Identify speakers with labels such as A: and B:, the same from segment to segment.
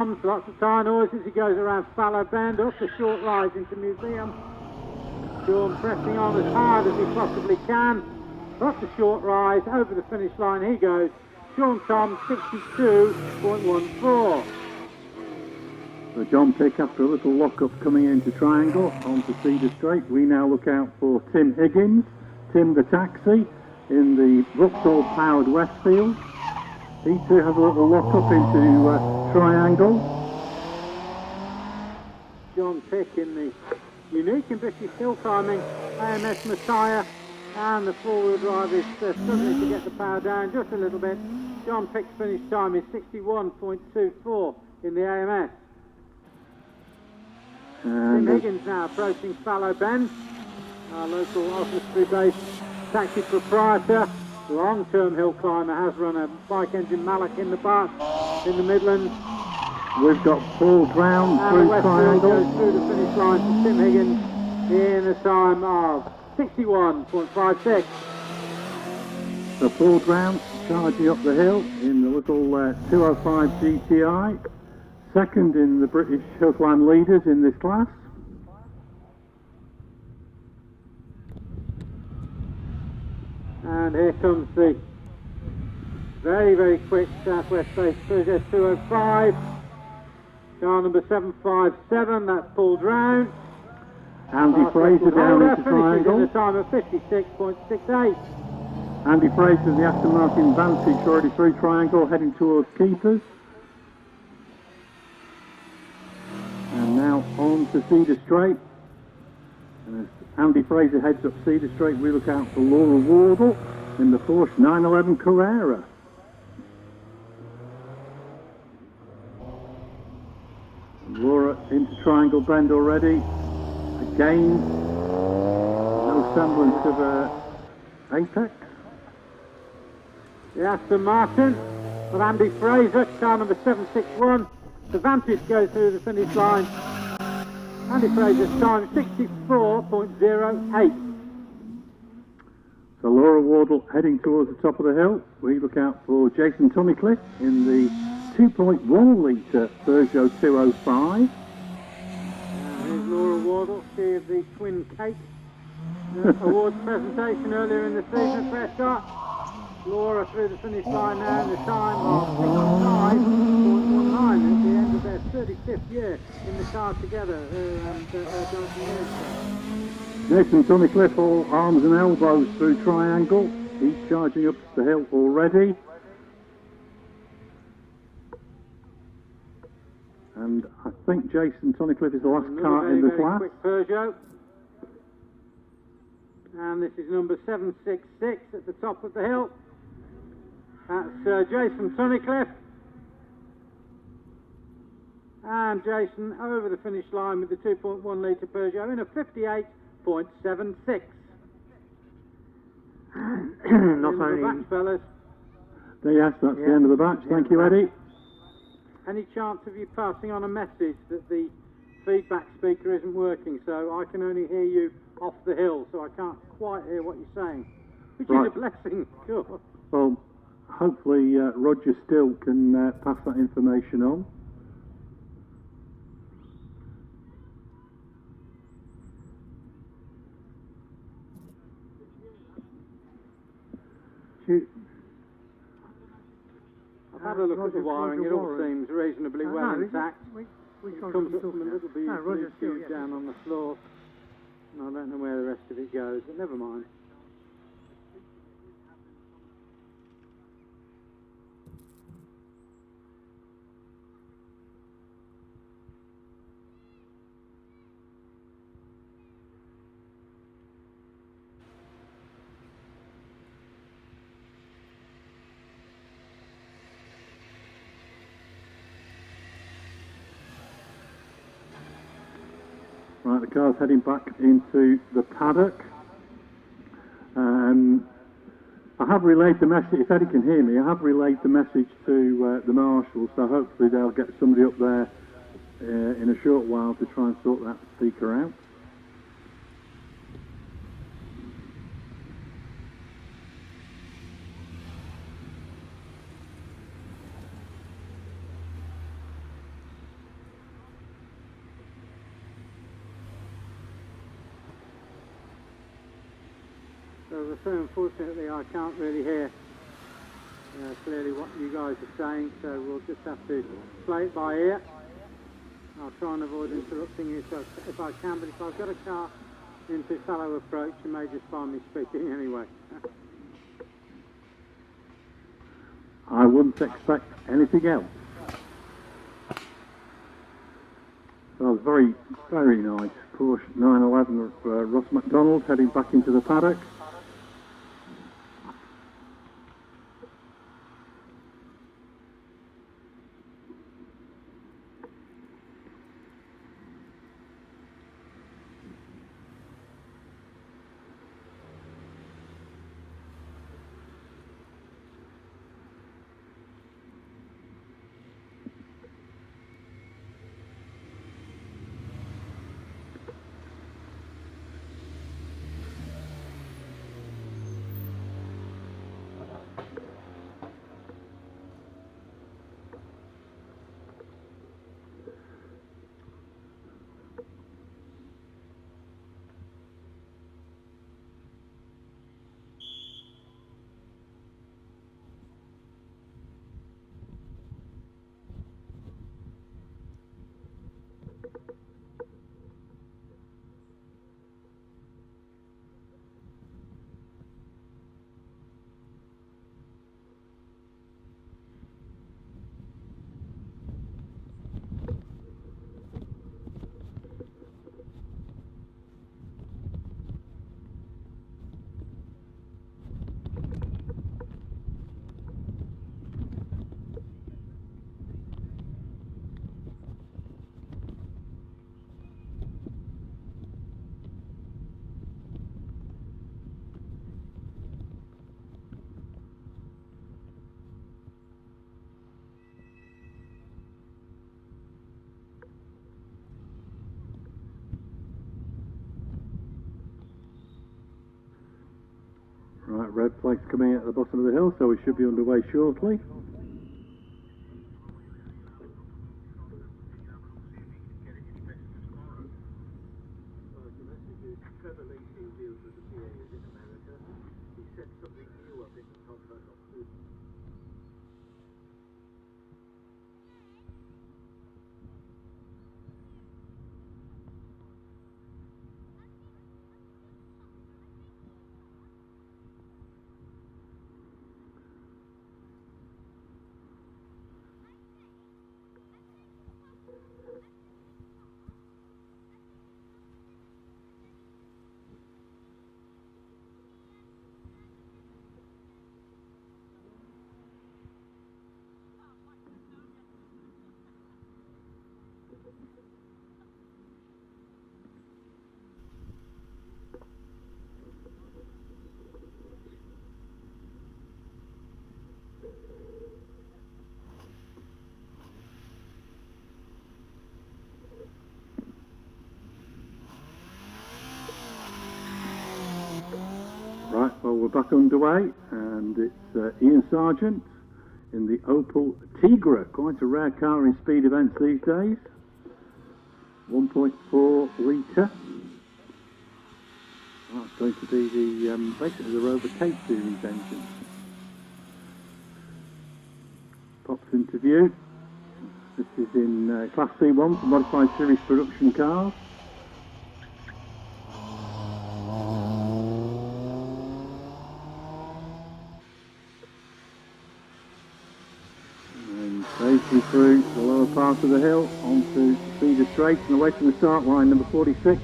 A: Lots of tyre noise as he goes around Fallow Bend up the short rise into Museum. Sean pressing on as hard as he possibly can. Up the short rise, over the finish line he goes. Sean Tom 62.14.
B: So John Pick, after a little lock-up coming into Triangle, onto Cedar Straight. We now look out for Tim Higgins, Tim the Taxi, in the Vauxhall-powered Westfield. He too has a little lock-up into Triangle.
A: John Pick in the unique and British hill climbing AMS Messiah, and the four-wheel drive is struggling to get the power down just a little bit. John Pick's finish time is 61.24 in the AMS. Tim Higgins now approaching Fallow Bend, our local Oswestry-based taxi proprietor, long-term hill climber, has run a bike engine Mallock in the past in the Midlands.
B: We've got Paul Drowne through Triangle.
A: Goes through the finish line for Tim Higgins in a time of 61.56.
B: So Paul Drowne charging up the hill in the little 205 GTI, second in the British Hillclimb leaders in this class.
A: And here comes the very, very quick Southwest-based Peugeot 205. Car number 757, that's Paul Drowne.
B: Andy Fraser down into Triangle.
A: In a time of 56.68.
B: Andy Fraser, the Aston Martin Vantage, already through Triangle, heading towards Keepers. And now on to Cedar Straight. And as Andy Fraser heads up Cedar Straight, we look out for Laura Wardle in the Porsche 911 Carrera. Laura into Triangle Bend already. Again, no semblance of apex.
A: The Aston Martin with Andy Fraser, car number 761. The Vantage goes through the finish line. Andy Fraser's time 64.08.
B: So Laura Wardle heading towards the top of the hill. We look out for Jason Tunnicliffe in the 2.1 litre Peugeot 205.
A: Here's Laura Wardle, she of the Twin Cake awards presentation earlier in the season at Prescott. Laura through the finish line now in the time of 65.19 at the end of their 35th year in the car together.
B: Jason Tunnicliffe, all arms and elbows through Triangle. He's charging up the hill already. And I think Jason Tunnicliffe is the last car in the class.
A: Quick Peugeot. And this is number 766 at the top of the hill. That's Jason Tunnicliffe. And Jason over the finish line with the 2.1 litre Peugeot in a 58.76.
B: Not only...
A: Batch, fellas.
B: Yes, that's the end of the batch. Thank you, Eddie.
A: Any chance of you passing on a message that the feedback speaker isn't working, so I can only hear you off the hill, so I can't quite hear what you're saying, which is a blessing, sure.
B: Well, hopefully Roger Still can pass that information on.
A: I've had a look at the wiring, it all seems reasonably well intact. It comes up from a little bit down on the floor. And I don't know where the rest of it goes, but never mind.
B: Right, the car's heading back into the paddock. I have relayed the message, if Eddie can hear me, I have relayed the message to the marshals, so hopefully they'll get somebody up there in a short while to try and sort that speaker out.
A: As I say, unfortunately, I can't really hear clearly what you guys are saying, so we'll just have to play it by ear. I'll try and avoid interrupting you if I can, but if I've got a car into shallow approach, you may just find me speaking anyway.
B: I wouldn't expect anything else. That was very, very nice. Porsche 911 of Ross McDonald heading back into the paddock. Right, red flag's coming at the bottom of the hill, so we should be underway shortly. Right, well, we're back underway, and it's Ian Sargent in the Opel Tigra, quite a rare car in speed events these days. 1.4 litre. That's going to be the basically the Rover K series engine. Pops into view. This is in Class C1 for modified series production cars. Racing through the lower part of the hill onto Cedar Straight and away from the start line, number 46,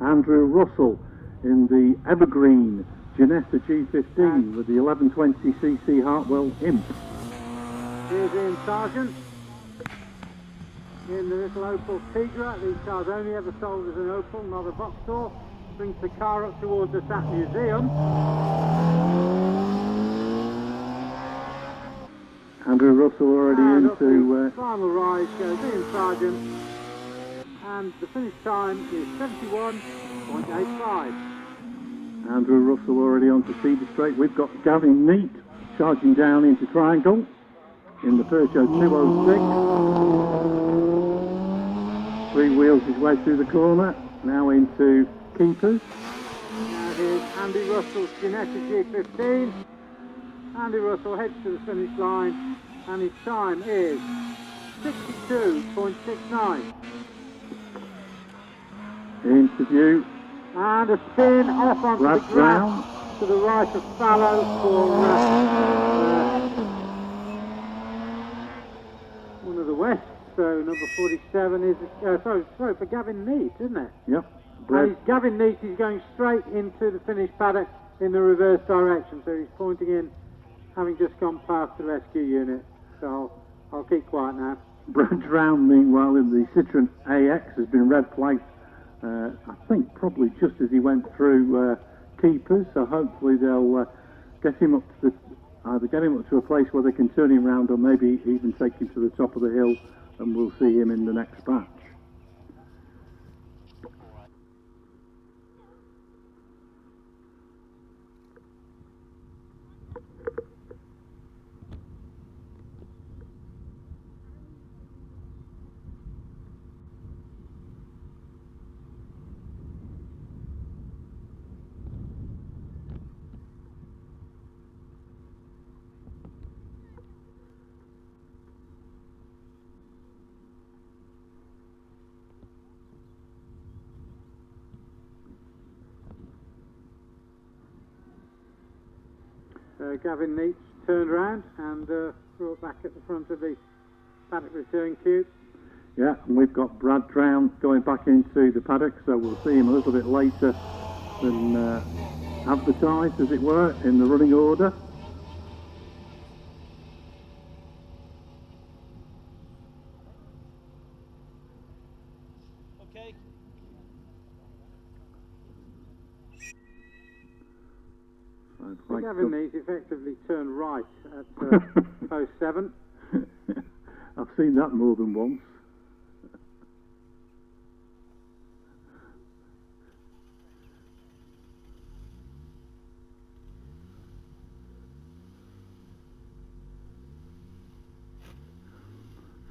B: Andrew Russell in the Evergreen Janetta G15 with the 1120cc Hartwell Imp.
A: Here's Ian Sargent in the little Opel Tigra. These cars only ever sold as an Opel, not a Vauxhall. Brings the car up towards the Sat Museum.
B: Andrew Russell already
A: and
B: into...
A: final rise goes Ian Sargent, and the finish time is 71.85.
B: Andrew Russell already onto Cedar Straight. We've got Gavin Neat charging down into Triangle in the Peugeot 206. Three wheels his way through the corner, now into Keepers.
A: And That is Andy Russell's Ginetta G15. Andy Russell heads to the finish line and his time is 62.69.
B: Interview.
A: And a spin off onto the ground to the right of Fallow for one of the Wests. So number 47 is, sorry, for Gavin Neate, isn't it?
B: Yep.
A: And it's Gavin Neate, he's going straight into the finish paddock in the reverse direction. So he's pointing in, having just gone past the rescue unit. So I'll keep quiet now.
B: Brad Drowne, meanwhile, in the Citroen AX has been red flagged, I think probably just as he went through keepers, so hopefully they'll get him up to either get him up to a place where they can turn him round or maybe even take him to the top of the hill, and we'll see him in the next batch.
A: Gavin Neate turned around and brought back at the front of the paddock return queue.
B: Yeah, and we've got Brad Drowne going back into the paddock, so we'll see him a little bit later than advertised, as it were, in the running order.
C: Okay.
A: Gavin Neate effectively turned right at post 7.
B: I've seen that more than once.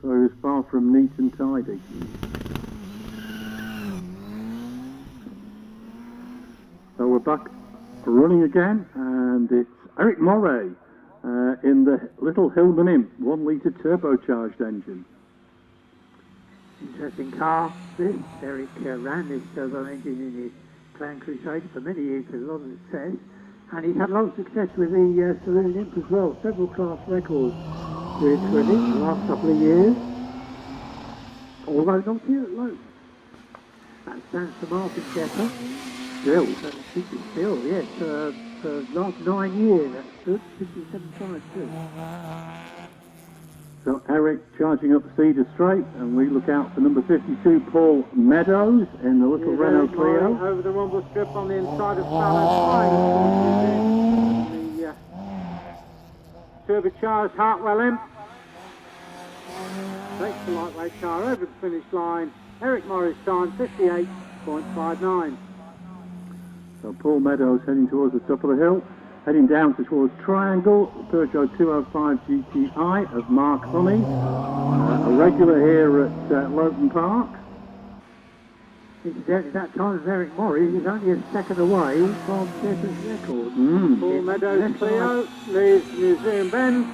B: So he was far from neat and tidy. So we're back running again, and it's Eric Moray in the little Hillman Imp 1 litre turbocharged engine.
D: Interesting car, this. Eric ran this turbo engine in his Clan Crusade for many years with a lot of success, and he's had a lot of success with the Saloon Imp as well. Several class records with it in the last couple of years, although not here at Loton. That stands for Martin Shepper. Still, yes, for the last 9 years, that's good, 57 times too.
B: So Eric charging up Cedar Straight, and we look out for number 52, Paul Meadows, in the little Renault Clio.
A: Over the rumble strip on the inside of Fallon. The turbocharged Hartwell Imp takes the lightweight car over the finish line. Eric Morris time 58.59.
B: So Paul Meadows heading towards the top of the hill, heading down towards Triangle, Peugeot 205 GTI of Mark Honey, a regular here at Loton Park.
D: Incidentally, that time of Eric Morris is only a second away from Shepper's record.
A: Paul Meadows Clio leaves Museum Bend,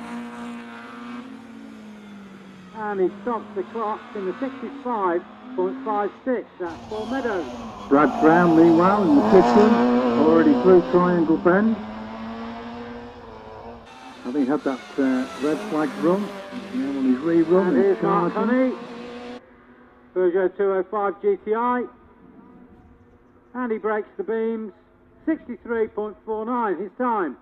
A: and he stops the clock in the 65.56. That's Paul Meadows.
B: Brad Drowne, meanwhile, in the kitchen, already through Triangle Bend. Having had that red flag run, now on his rerun.
A: And here's Mark Honey, Peugeot 205 GTI, and he breaks the beams, 63.49 his time.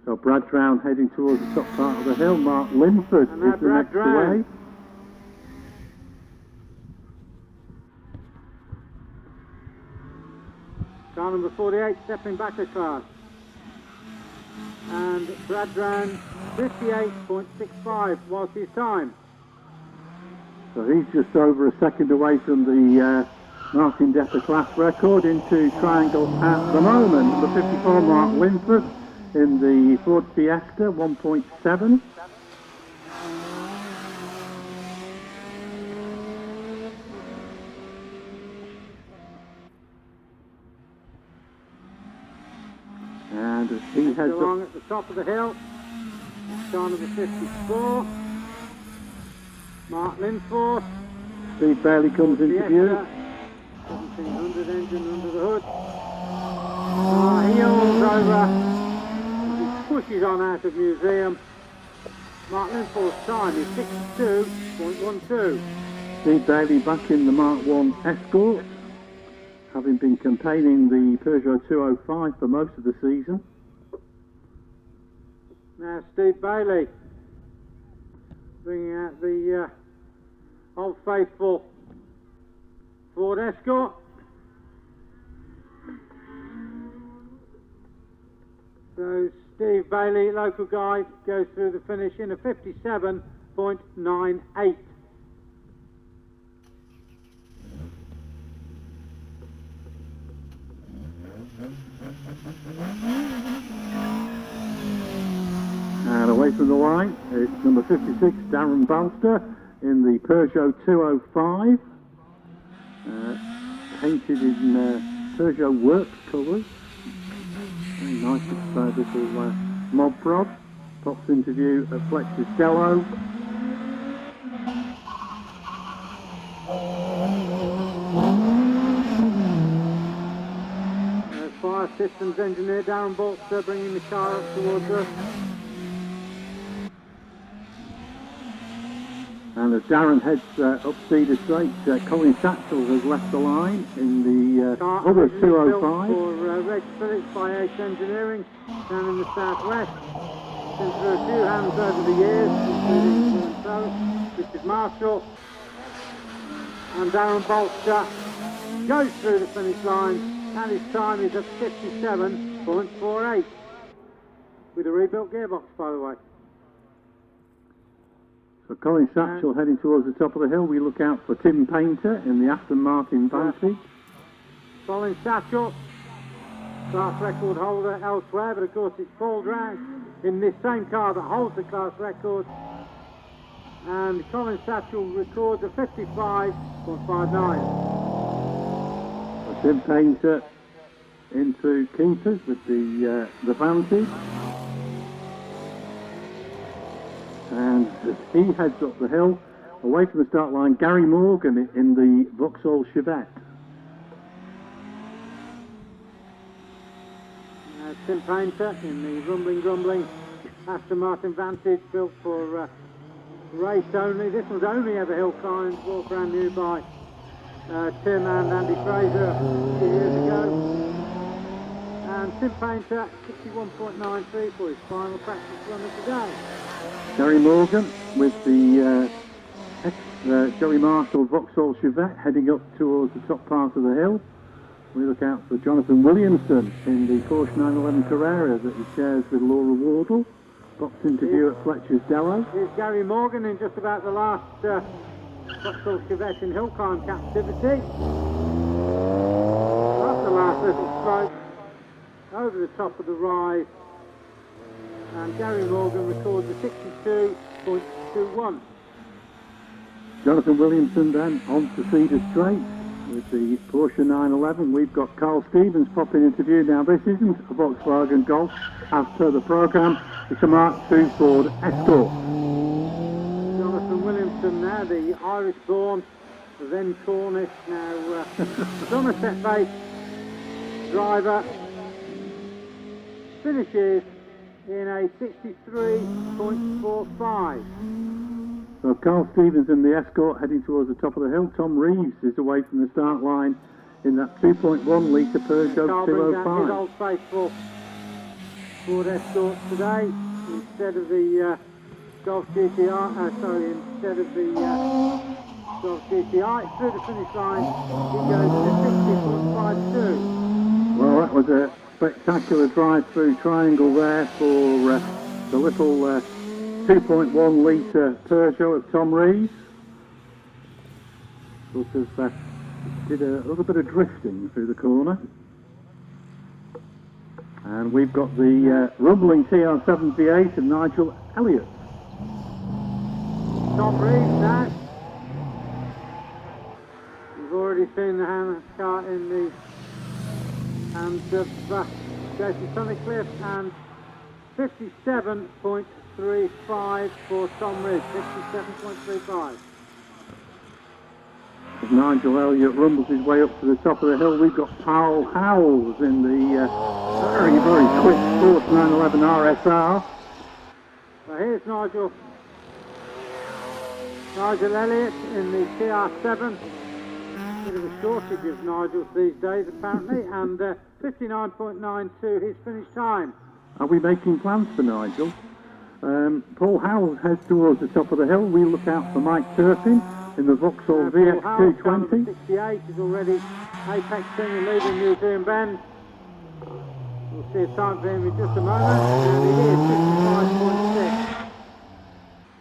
B: So Brad Drowne heading towards the top part of the hill. Mark Linford is the next away.
A: Car number 48 stepping back a class. And Brad Drowne, 58.65 was his time.
B: So he's just over a second away from the Martin Depper class record into Triangle at the moment. Number 54, Mark Linford in the Ford Fiesta 1.7. And as he heads
A: along
B: up,
A: at the top of the hill, car number 54, Mark Linforth.
B: Steve Bailey comes into view.
A: 1700 engine under the hood. Heels over. He pushes on out of museum. Mark Linforth's time is 62.12.
B: Steve Bailey back in the Mark 1 Escort, having been campaigning the Peugeot 205 for most of the season.
A: Now Steve Bailey bringing out the Old Faithful Ford Escort. So Steve Bailey, local guy, goes through the finish in a 57.98.
B: And away from the line, it's number 56, Darren Balster, in the Peugeot 205. Painted in Peugeot Works colours. Very nice little mob prod. Pops into view at Fletcher's Dello.
A: Fire systems engineer Darren Balster bringing the car up towards us.
B: And as Darren heads up Cedar Straight, Colin Satchell has left the line in the other 205.
A: For Reg Phillips by Ace Engineering down in the southwest. Been through a few hands over the years, including Richard Marshall. And Darren Balster goes through the finish line, and his time is at 57.48. With a rebuilt gearbox, by the way.
B: So Colin Satchell heading towards the top of the hill. We look out for Tim Painter in the Aston Martin Vantage.
A: Colin Satchell, class record holder elsewhere, but of course it's Paul Drowne in this same car that holds the class record. And Colin Satchell records a 55.59.
B: So Tim Painter into keepers with the Vantage. And as he heads up the hill, away from the start line, Gary Morgan in the Vauxhall Chevette.
A: Tim Painter in the rumbling Aston Martin Vantage, built for race only. This was only ever hill climbs, bought brand new by Tim and Andy Fraser a few years ago. And Tim Painter, 61.93 for his final practice run of the day.
B: Gary Morgan with the Jerry Marshall Vauxhall Chevette heading up towards the top part of the hill. We look out for Jonathan Williamson in the Porsche 911 Carrera that he shares with Laura Wardle. Pops into view at Fletcher's Dello.
A: Here's Gary Morgan in just about the last Vauxhall Chevette in Hillclimb captivity. That's the last little stroke over the top of the rise. And Gary Morgan records a 62.21.
B: Jonathan Williamson then on to Cedar Straight with the Porsche 911. We've got Carl Stevens popping into view now. This isn't a Volkswagen Golf as per the programme. It's a Mark II Ford Escort.
A: Jonathan Williamson now, the Irish-born, then Cornish, now Somerset-based driver, finishes in a 63.45.
B: So Carl Stevens in the Escort heading towards the top of the hill. Tom Reeves is away from the start line in that 2.1 litre Peugeot 205.
A: His old faithful Ford Escort today instead of the Golf GTI. Instead of the Golf GTI. Through the finish line, he goes to 60.52.
B: Well, that was a spectacular drive-through triangle there for the little 2.1 litre Peugeot of Tom Reeves. Sort of did a little bit of drifting through the corner. And we've got the rumbling TR-78 and Nigel Elliott.
A: Tom Reeves now. You've already seen the car in the hands of goes to Sunnycliff, and 57.35 for Tom Ridge, 57.35.
B: As Nigel Elliott rumbles his way up to the top of the hill, we've got Powell Howells in the very, very quick Sports 911 RSR.
A: So here's Nigel Elliott in the TR7. Bit of a shortage of Nigels these days, apparently, and 59.92 his finish time.
B: Are we making plans for Nigel? Paul Howells heads towards the top of the hill. We look out for Mike Turpin in the Vauxhall VX220.
A: 68 is already apexing and leaving Museum Bend. We'll see a time for him in just a moment, and it is 55.6.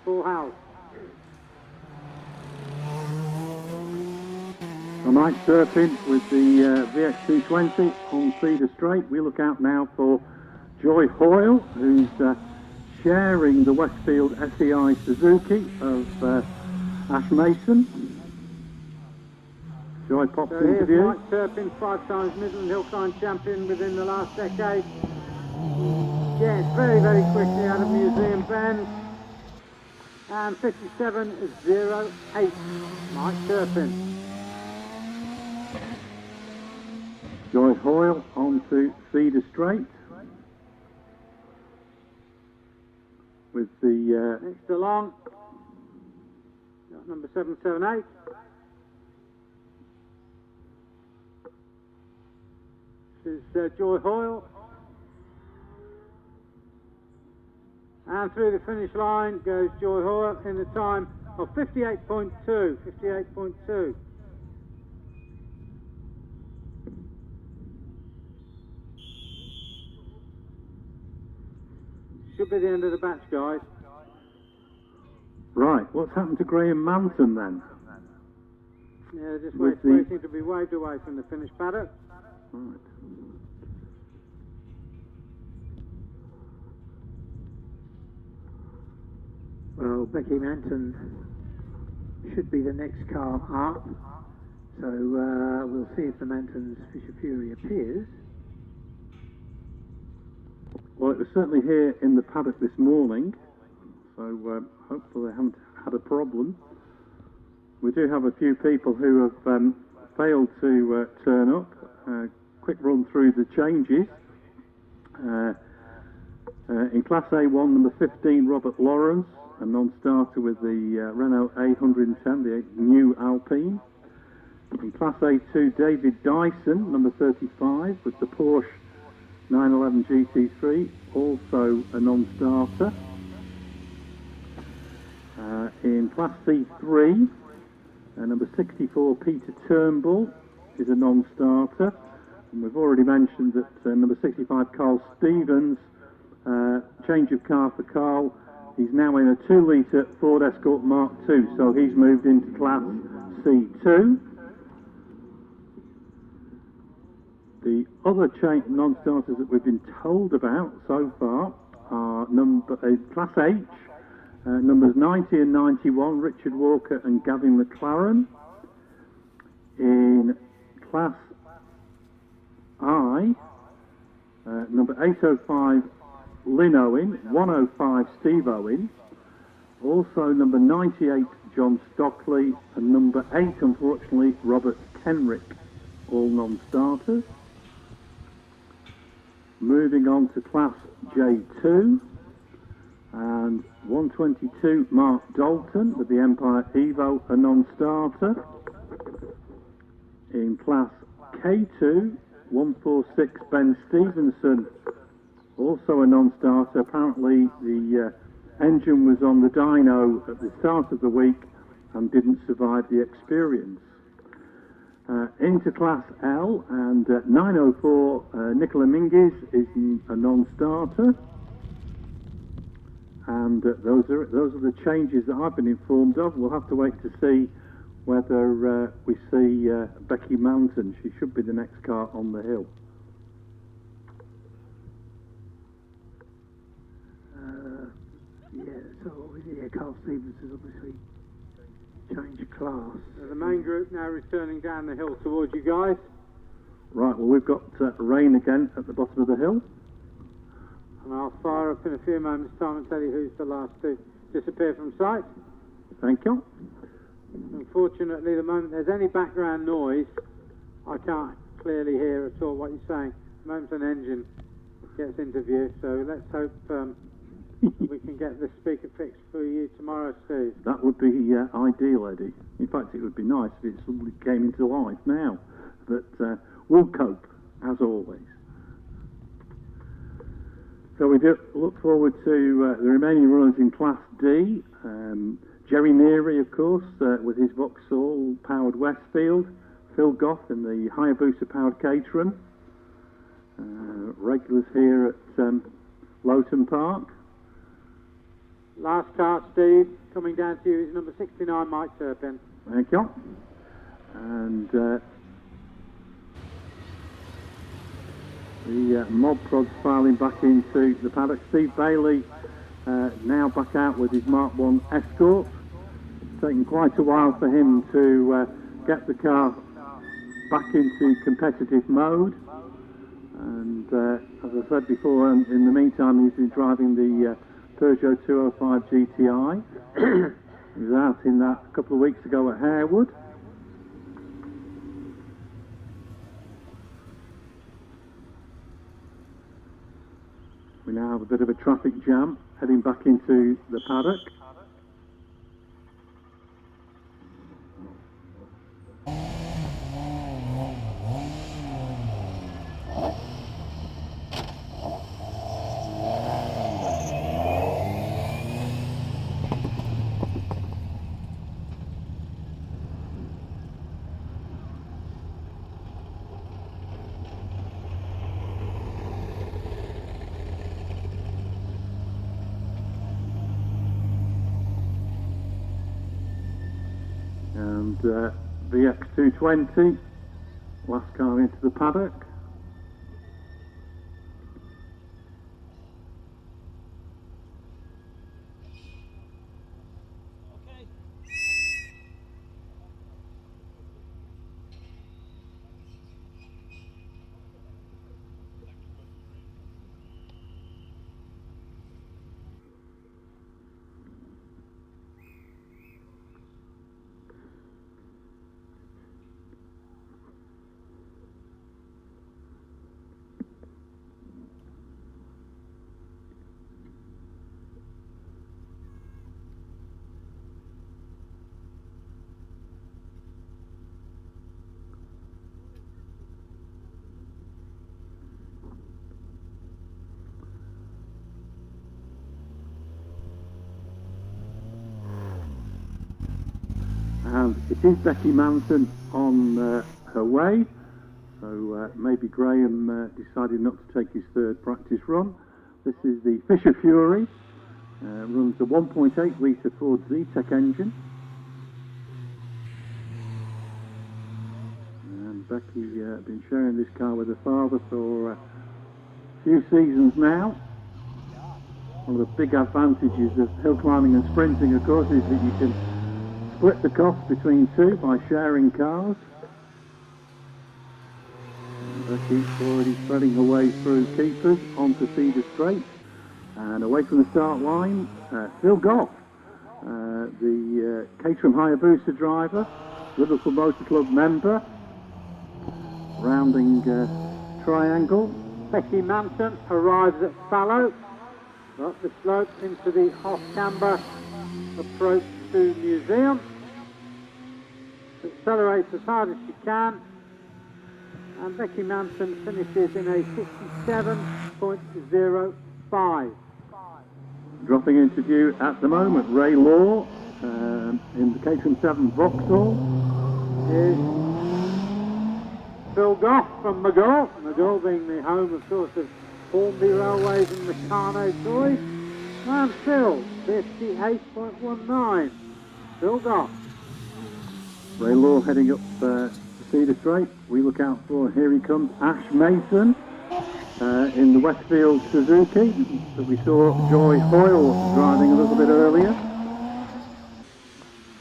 A: Paul Howells.
B: Mike Turpin with the VX220 on Cedar Straight. We look out now for Joy Hoyle, who's sharing the Westfield SEI Suzuki of Ash Mason. Joy pops
A: so
B: into
A: here's
B: view.
A: Mike Turpin, 5 times Midland Hillclimb champion within the last decade. Yes, very, very quickly out of Museum Bend. And 57.08, Mike Turpin.
B: Joy Hoyle onto Cedar Straight with the
A: next along, got number 778. This is Joy Hoyle. And through the finish line goes Joy Hoyle in the time of 58.2. 58.2. Should be the end of the batch, guys.
B: Right, what's happened to Graham Manton then?
A: Yeah, just waiting to be waved away from the finish paddock.
B: Right.
D: Well, Becky Manton should be the next car up, so we'll see if the Manton's Fisher Fury appears.
B: Well, it was certainly here in the paddock this morning, so hopefully they haven't had a problem. We do have a few people who have failed to turn up. Quick run through the changes. In Class A1, number 15, Robert Lawrence, a non-starter with the Renault A110, the new Alpine. In Class A2, David Dyson, number 35, with the Porsche 911 GT3, also a non-starter. In Class C3, number 64, Peter Turnbull, is a non-starter. And we've already mentioned that number 65, Carl Stevens, change of car for Carl. He's now in a 2-litre Ford Escort Mark II, so he's moved into Class C2. The other non-starters that we've been told about so far are Class H, numbers 90 and 91, Richard Walker and Gavin McLaren. In Class I, number 805, Lynn Owen, 105, Steve Owen. Also number 98, John Stockley, and number 8, unfortunately, Robert Kenrick, all non-starters. Moving on to Class J2, and 122, Mark Dalton with the Empire Evo, a non-starter. In Class K2, 146, Ben Stevenson, also a non-starter. Apparently the engine was on the dyno at the start of the week and didn't survive the experience. Into Class L, and 904, Nicola Minguez is a non-starter. And those are the changes that I've been informed of. We'll have to wait to see whether we see Becky Manton. She should be the next car on the hill.
D: So Carl Stevens has obviously changed class.
A: So the main group now returning down the hill towards you guys.
B: Right, well, we've got rain again at the bottom of the hill.
A: And I'll fire up in a few moments' time and tell you who's the last to disappear from sight.
B: Thank you.
A: Unfortunately, the moment there's any background noise, I can't clearly hear at all what you're saying. The moment an engine gets into view, so let's hope we can get the speaker fixed for you tomorrow, Steve.
B: That would be ideal, Eddie. In fact, it would be nice if it suddenly came into life now. But we'll cope, as always. So we do look forward to the remaining runners in Class D. Jerry Neary, of course, with his Vauxhall-powered Westfield. Phil Goff in the Hayabusa-powered Caterham. Regulars here at Loton Park.
A: Last start, Steve, coming down to you is number 69, Mike Turpin.
B: Thank you. And the mob prods filing back into the paddock. Steve Bailey now back out with his Mark 1 Escort. It's taken quite a while for him to get the car back into competitive mode. And as I said before, in the meantime he's been driving the Peugeot 205 GTI. He was out in that a couple of weeks ago at Harewood. We now have a bit of a traffic jam heading back into the paddock. And VX220, last car into the paddock. And it is Becky Manton on her way, so maybe Graham decided not to take his third practice run. This is the Fisher Fury, runs a 1.8 litre Ford Z-Tech engine. And Becky been sharing this car with her father for a few seasons now. One of the big advantages of hill climbing and sprinting, of course, is that you can split the cost between two by sharing cars. And Becky's already threading her way through keepers onto Cedar Straight and away from the start line. Phil Goff, the Caterham Hayabusa driver, Liverpool Motor Club member, rounding triangle.
A: Becky Manton arrives at Fallow, up the slope into the off-camber approach to Museum. Accelerates as hard as she can, and Becky Manton finishes in a 57.05.
B: Dropping into view at the moment, Ray Law in the Caterham 7 Vauxhall.
A: Is Phil Goff from Bougourd. Bougourd being the home, of course, of Hornby Railways and Meccano Toys. And Phil, 58.19. Phil Goff.
B: Ray Law heading up Cedar Straight. We look out for, here he comes, Ash Mason in the Westfield Suzuki that we saw Joy Hoyle driving a little bit earlier.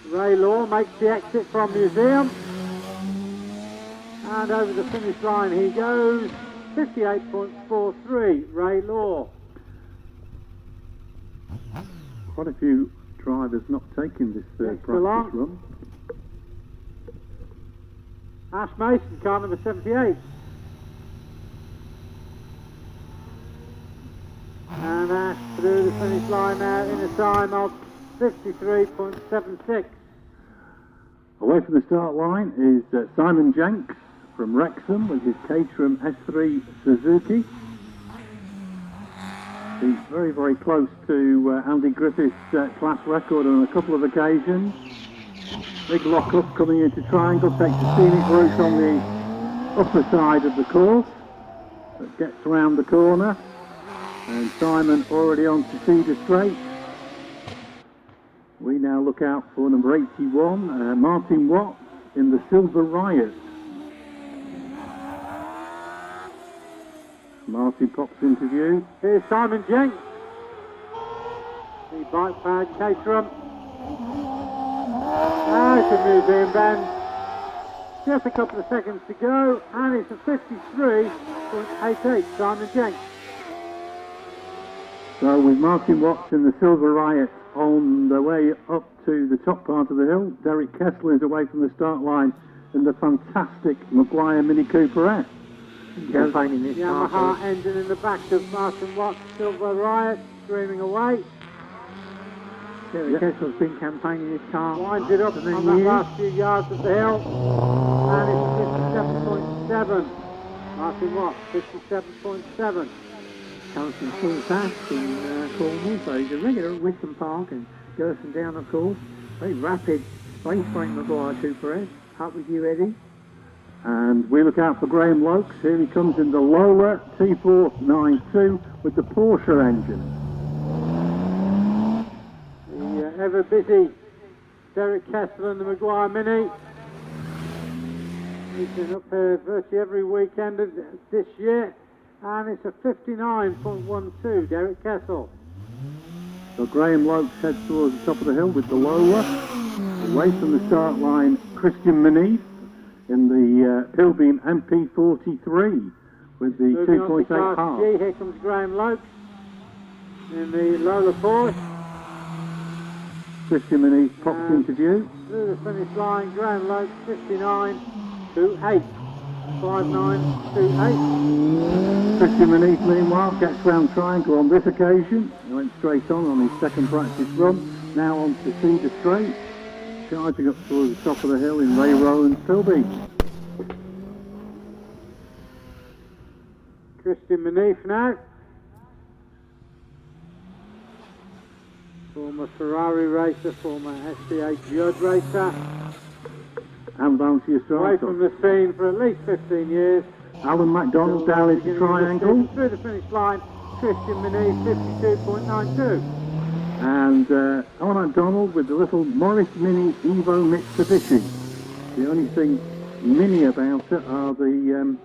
A: Ray Law makes the exit from Museum, And over the finish line he goes, 58.43, Ray Law.
B: Quite a few drivers not taking this practice run.
A: Ash Mason, car number 78. And Ash through the finish line now in a time of 53.76.
B: Away from the start line is Simon Jenks from Wrexham with his Caterham S3 Suzuki. He's very, very close to Andy Griffith's class record on a couple of occasions. Big lock-up coming into Triangle, takes a scenic route on the upper side of the course, but gets around the corner. And Simon already on to Cedar Straight. We now look out for number 81, Martin Watts in the Silver Riot. Martin pops into view.
A: Here's Simon Jenks. The bike-powered Caterham. Out of Museum Bend. Just a couple of seconds to go, and it's a 53.88, Simon Jenks.
B: So with Martin Watts in the Silver Riot on the way up to the top part of the hill, Derek Kessler is away from the start line in the fantastic Maguire Mini Cooper S.
A: Yamaha engine in the back of Martin Watts, Silver Riot, streaming away.
D: Derek Kessler's been campaigning this car.
A: Winds it up on that last few yards of the hill, and it's 57.7. Martin Watts, 57.7.
D: Comes from full fast in Cornwall, so he's a regular at Loton Park and Gerson Down, of course. Very rapid space frame Maguire Cooper S. Up with you, Eddie.
B: And we look out for Graham Lokes. Here he comes in the Lola T492 with the Porsche engine.
A: The ever busy Derek Kessler and the Maguire Mini. He's been up here virtually every weekend of this year. And it's a 59.12, Derek Kessel.
B: So Graham Lokes heads towards the top of the hill with the Lola. Away from the start line, Christian Mineeff in the Hillbeam MP43 with the 2.8 half.
A: Here comes Graham Lokes in the Lola Porsche.
B: Christian Mineeff pops into view.
A: Through the finish line, Graham Lokes 59.28. 59.28.
B: Christian Mineeff, meanwhile, gets round Triangle on this occasion. He went straight on his second practice run. Now on to Cedar Straight, charging up towards the top of the hill in Ray Rowland's Philby.
A: Christian Mineeff now. Former Ferrari racer, former SPA Judd racer.
B: And Bouncy
A: Away from the scene for at least 15 years.
B: Allan McDonald down into Triangle.
A: Through the finish line, Christian Mineeff 52.92.
B: And Allan McDonald with the little Morris Mini Evo Mitsubishi. The only thing mini about it are the,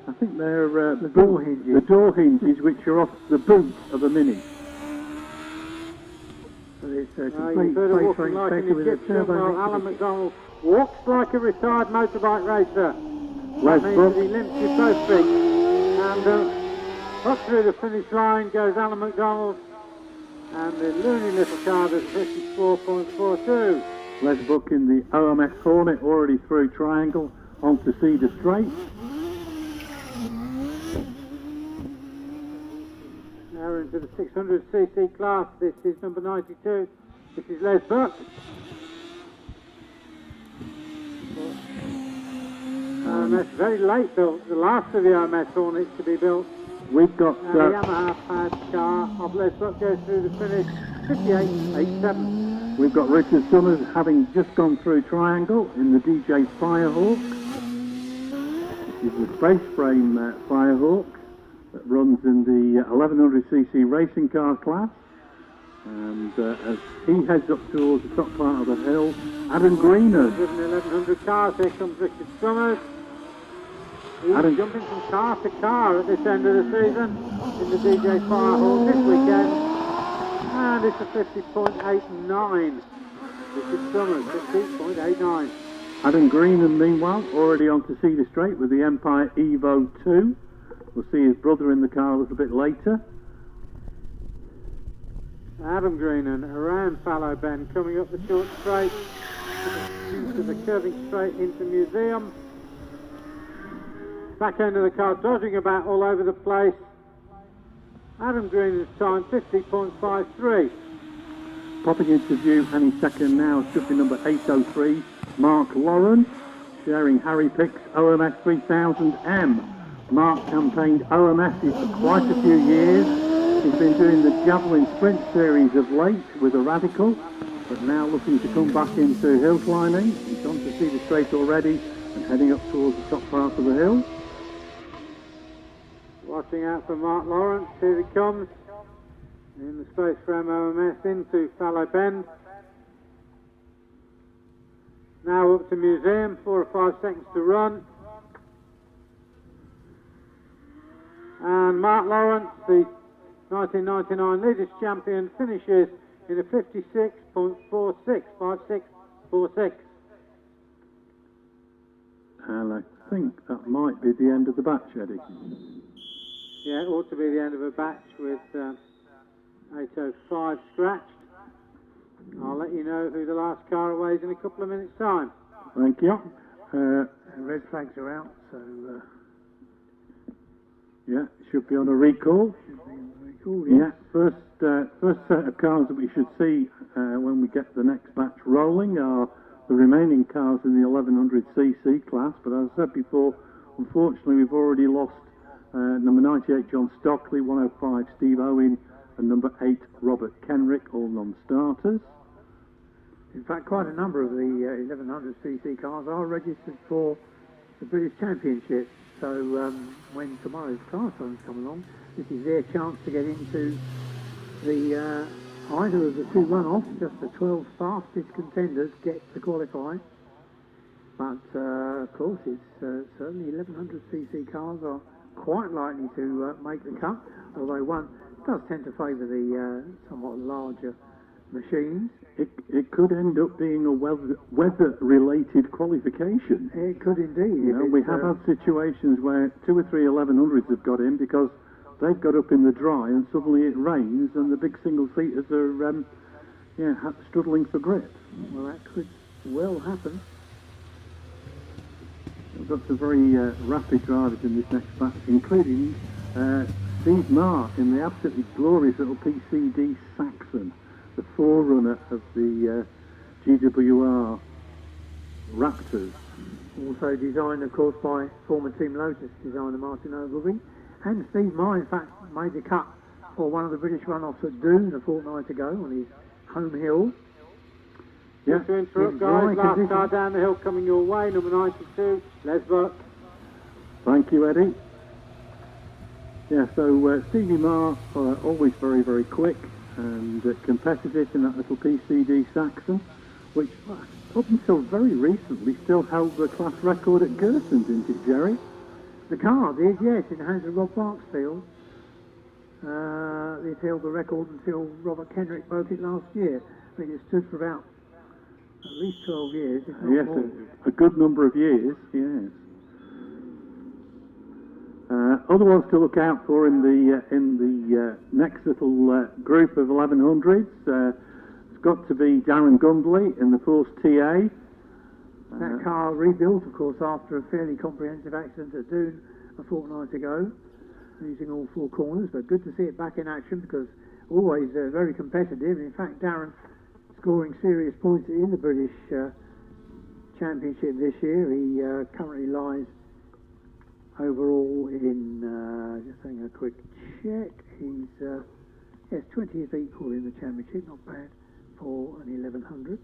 B: I think they're the door hinges. The door hinges which are off the boot of a Mini.
D: So it's a
A: complete face frame spec with a turbo. Well, Allan McDonald walks like a retired motorbike racer. That means that he limps with both feet. And up through the finish line goes Allan McDonald. And the loony little car that's 54.42.
B: Les Book in the OMS Hornet already through Triangle onto Cedar Straight.
A: Now we're into the 600cc class. This is number 92. This is Les Buck. OMS very late built, the last of the OMS Hornets to be built.
B: We've got
A: the Yamaha powered car of Les Buck goes through the finish, 58.87.
B: We've got Richard Summers having just gone through Triangle in the DJ Firehawk. This is the space frame Firehawk that runs in the 1100cc racing car class. And as he heads up towards the top part of the hill, Adam Greenen.
A: Driven 1100 cars, here comes Richard Summers. He's jumping from car to car at this end of the season in the DJ Firehawk this weekend. And it's a 50.89. Richard Summers, 50.89.
B: Adam Greenen, meanwhile, already on to Cedar Straight with the Empire Evo 2. We'll see his brother in the car a little bit later.
A: Adam Greenen around Fallow Bend, coming up the short straight to the curving straight into Museum. Back end of the car, dodging about all over the place. Adam Greenen's time 50.53.
B: Popping into view any second now should be number 803, Mark Lauren, sharing Harry Pick's OMS 3000M. Mark campaigned OMSs for quite a few years. He's been doing the Javelin Sprint series of late with a Radical, but now looking to come back into hill climbing. He's on to Cedar Straight already and heading up towards the top part of the hill.
A: Watching out for Mark Lawrence, here he comes. In the space from OMS into Fallow Bend. Now up to Museum, 4 or 5 seconds to run. And Mark Lawrence, the 1999 Leaders Champion, finishes in a 56.46, 56.46.
B: And I think that might be the end of the batch, Eddie.
A: Yeah, it ought to be the end of a batch with 805 scratched. I'll let you know who the last car weighs in a couple of minutes' time.
B: Thank you.
D: Red flags are out, so
B: yeah, should be on a recall. Yeah, first set of cars that we should see when we get the next batch rolling are the remaining cars in the 1100cc class. But as I said before, unfortunately we've already lost number 98 John Stockley, 105 Steve Owen, and number 8 Robert Kenrick, all non-starters.
D: in fact quite a number of the 1100cc cars are registered for the British Championship. So when tomorrow's class runs come along, this is their chance to get into the either of the 2 runoffs. Just the 12 fastest contenders get to qualify. But of course, it's certainly 1100cc cars are quite likely to make the cut, although one does tend to favour the somewhat larger machines.
B: It could end up being a weather-related qualification.
D: It could indeed.
B: You know, we have had situations where 2 or 3 1100s have got in because they've got up in the dry and suddenly it rains and the big single-seaters are struggling for grip.
D: Well, that could well happen.
B: We've got some very rapid drivers in this next batch, including Steve Marr in the absolutely glorious little PCD Saxon, the forerunner of the GWR Raptors.
D: Also designed, of course, by former Team Lotus designer Martin Ogilvie. And Steve Marr, in fact, made the cut for one of the British runoffs at Doon a fortnight ago on his home hill.
A: Yeah. Just to interrupt, guys, last car down the hill coming your way, number 92, Les Buck.
B: Thank you, Eddie. Yeah, so Stevie Marr, always very, very quick and competitive in that little PCD Saxon, which up until very recently still held the class record at Gerson, didn't it, Jerry?
D: The car did, yes, in the hands of Rob Barksfield. It held the record until Robert Kenrick broke it last year. I think it stood for about at least 12 years, if not
B: yes,
D: more.
B: A good number of years, yes. Other ones to look out for in the next little group of 1100s. It's got to be Darren Gumbley in the Force TA.
D: That car rebuilt, of course, after a fairly comprehensive accident at Doon a fortnight ago, using all 4 corners. But good to see it back in action because always very competitive. In fact, Darren scoring serious points in the British Championship this year. He currently lies overall in, just having a quick check, he's 20th equal in the championship, not bad for an 1100.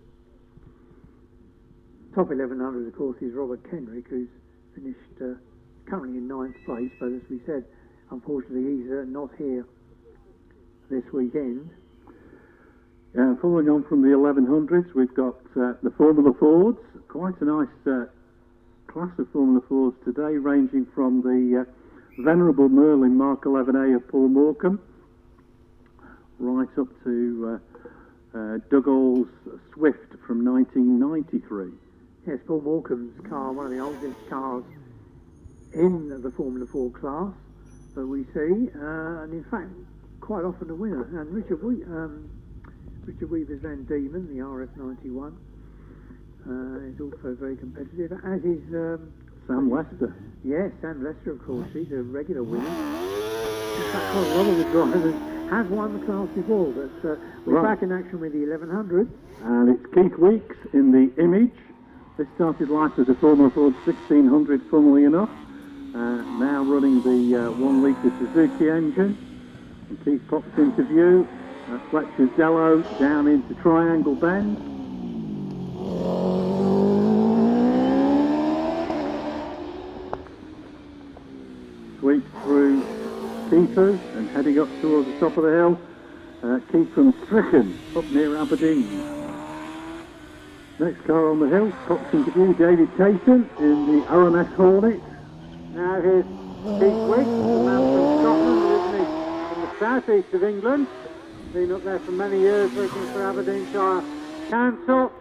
D: Top 1100, of course, is Robert Kenrick, who's finished currently in 9th place, but as we said, unfortunately he's not here this weekend.
B: Following on from the 1100s, we've got the Formula Fords, quite a nice class of Formula Fords today, ranging from the Venerable Merlin Mark 11A of Paul Morecambe, right up to Dougall's Swift from 1993.
D: Yes, Paul Morecambe's car, one of the oldest cars in the Formula 4 class that we see, and in fact, quite often a winner. And Richard Weaver's Van Diemen, the RF91, is also very competitive, as is
B: Sam Lester.
D: Yes, Sam Lester, of course. He's a regular winner. In fact, quite a lot of the drivers have won the class before, but we're back in action with the 1100.
B: And it's Keith Weeks in the image. This started life as a Formula Ford 1600, funnily enough. Now running the 1 litre Suzuki engine. And Keith pops into view at Fletcher's Dello down into Triangle Bend. Sweeps through Keithers and heading up towards the top of the hill. Keith from Strichen, up near Aberdeen. Next car on the hill, pops into view, David Tatham in the OMS Hornet.
A: Now here's Keith Weeks, the man from Scotland, originally from the southeast of England. Been up there for many years working for Aberdeenshire Council.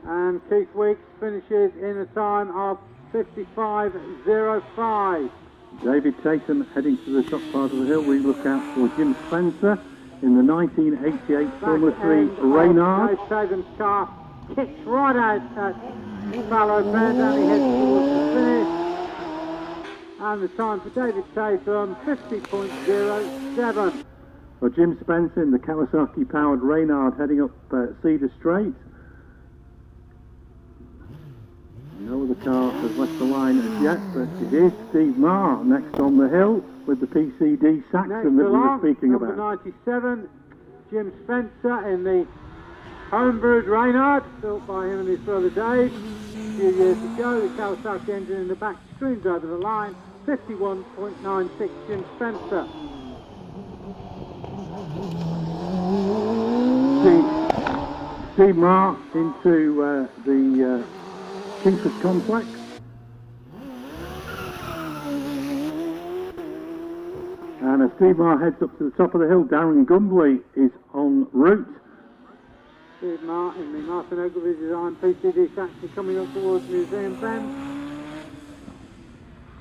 A: And Keith Weeks finishes in a time of 55.05.
B: David Tatham heading to the top part of the hill. We look out for Jim Spencer in the 1988 Formula 3 Reynard.
A: Tatham's car kicks right out at Fallow Bend and he heads towards the finish. And the time for David Tatham, 50.07.
B: For Jim Spencer in the Kawasaki powered Reynard heading up Cedar Straight. No other car has left the line as yet, but it is Steve Marr next on the hill with the PCD Saxon that we were speaking about.
A: Number 97, Jim Spencer in the homebrewed Reynard, built by him and his brother Dave a few years ago. The Kawasaki engine in the back streams over the line, 51.96 Jim Spencer.
B: Steve Marr into the Kingsford Complex. And as Steve Marr heads up to the top of the hill, Darren Gumbley is en route.
A: Steve Marr in the Martin Ogilvy design PCD Saxon coming up towards Museum Bend.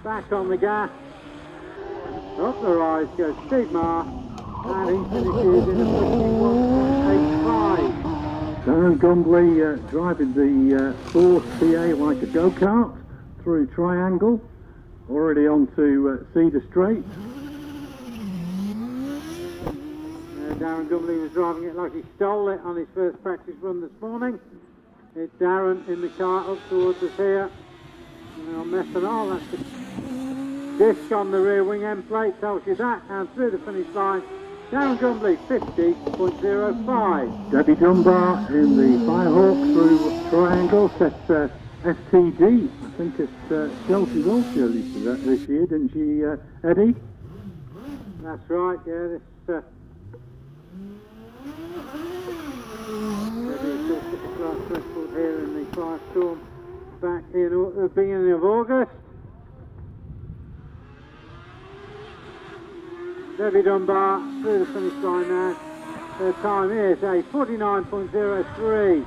A: Back on the gas. Up the rise goes Steve Marr, and he finishes in a 51.85.
B: Darren Gumbley driving the Ford PA like a go-kart through Triangle, already onto Cedar Straight.
A: Darren Gumbley was driving it like he stole it on his first practice run this morning. It's Darren in the car up towards us here. On methanol, that's the disc on the rear wing end plate, tells you that, and through the finish line. Darren Gumbley, 50.05.
B: Debbie Dunbar in the Firehawk through Triangle, set FTD. I think it's Chelsea Wiltshire this year, didn't she, Eddie?
A: That's right, yeah. This Debbie just hit the class record here in the Firestorm back in the beginning of August. Debbie Dunbar through the finish line now. Her time is a 49.03.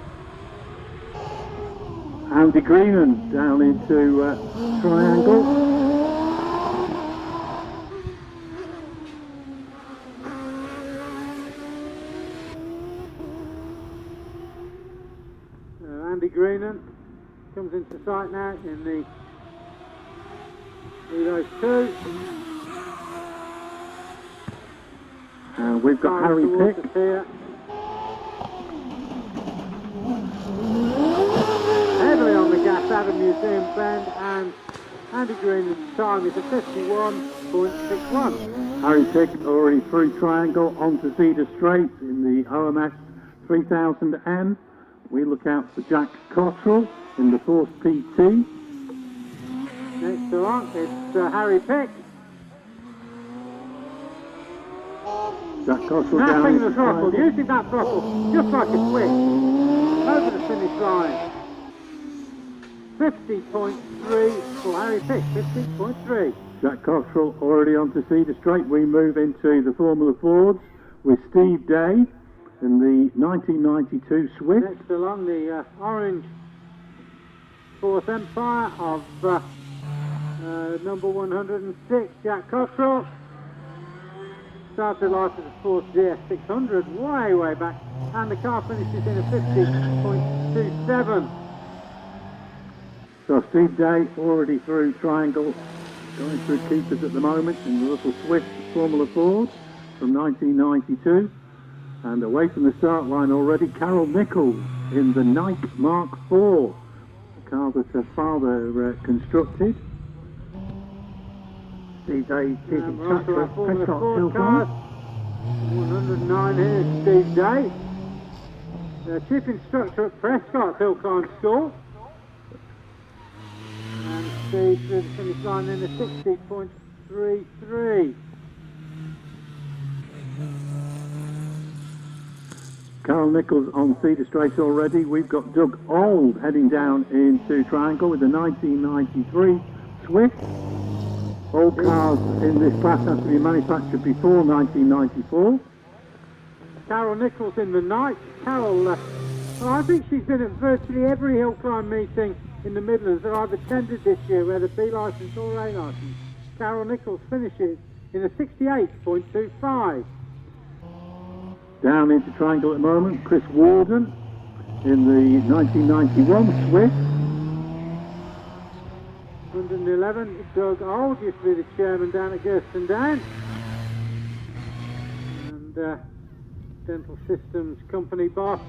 B: Andy Greenen down into Triangle.
A: Andy Greenen comes into sight now in the those two.
B: And we've got Harry Pick.
A: Heavily on the gas out of Museum Bend, and Andy Green's time is a 51.61.
B: Harry Pick already through Triangle onto Cedar Straight in the OMS 3000M. We look out for Jack Cottrell in the Force PT.
A: Next to on, it's Harry Pick.
B: Jack Cottrell
A: Snapping
B: down
A: the throttle, using that throttle just like a switch over the finish line. 50.3 for Harry Pick, 50.3.
B: Jack Cottrell already onto Cedar Straight. We move into the Formula Fords with Steve Day in the 1992 Swift.
A: Next along the orange Fourth Empire of number 106, Jack Cottrell. Started life as a Force GS600 way back, and the car finishes in a 50.27.
B: So Steve Day already through Triangle, going through keepers at the moment in the little Swift Formula Ford from 1992. And away from the start line already, Carole Nicholls in the Nike Mark IV, the car that her father constructed.
D: Steve Day keeping track
A: for
D: of Prescott
A: cars.
D: Hillclimb.
A: 109 here, Steve Day. Chief instructor at Prescott Hillclimb School. And Steve through the finish line in a 60.33.
B: Carole Nicholls on Cedar Straight already. We've got Doug Auld heading down into Triangle with the 1993 Swift. All cars in this class have to be manufactured before 1994.
A: Carole Nicholls in the night. Carole, well, I think she's been at virtually every hill climb meeting in the Midlands that I've attended this year, whether B licence or A licence. Carole Nicholls finishes in a 68.25.
B: Down into Triangle at the moment, Chris Warden in the 1991 Swift.
A: 111, Doug Auld used to be the chairman down at Gersten Down. And Dental Systems Company boss,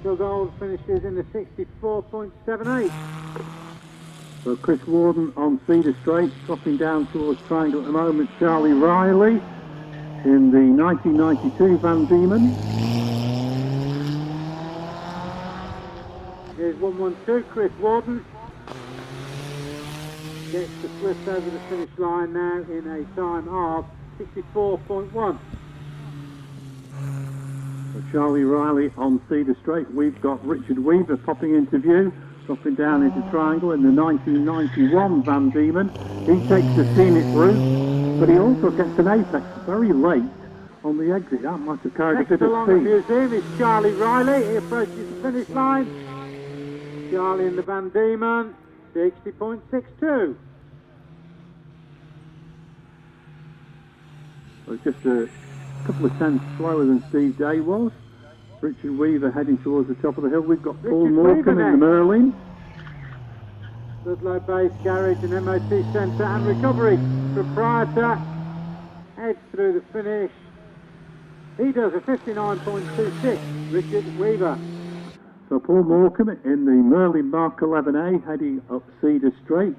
A: Doug Auld finishes in a 64.78.
B: So Chris Warden on Cedar Straight, dropping down towards Triangle at the moment, Charlie Reilly in the 1992 Van Diemen.
A: Here's 112, Chris Warden. Gets the Swift over the finish line now in a time of 64.1.
B: So Charlie Reilly on Cedar Straight. We've got Richard Weaver popping into view, dropping down into Triangle in the 1991 Van Diemen. He takes the scenic route, but he also gets an apex very late on the exit. That must have carried a bit of
A: along the
B: speed.
A: museum is Charlie Reilly. He approaches the finish line. Charlie in the Van Diemen, 60.62.
B: Well, it's just a couple of tenths slower than Steve Day was. Richard Weaver heading towards the top of the hill. We've got Paul Morecambe in the Merlin.
A: Ludlow Base Garage and MOT Centre and Recovery proprietor heads through the finish. He does a 59.26, Richard Weaver.
B: So Paul Morecambe in the Merlin Mark 11A heading up Cedar Straight.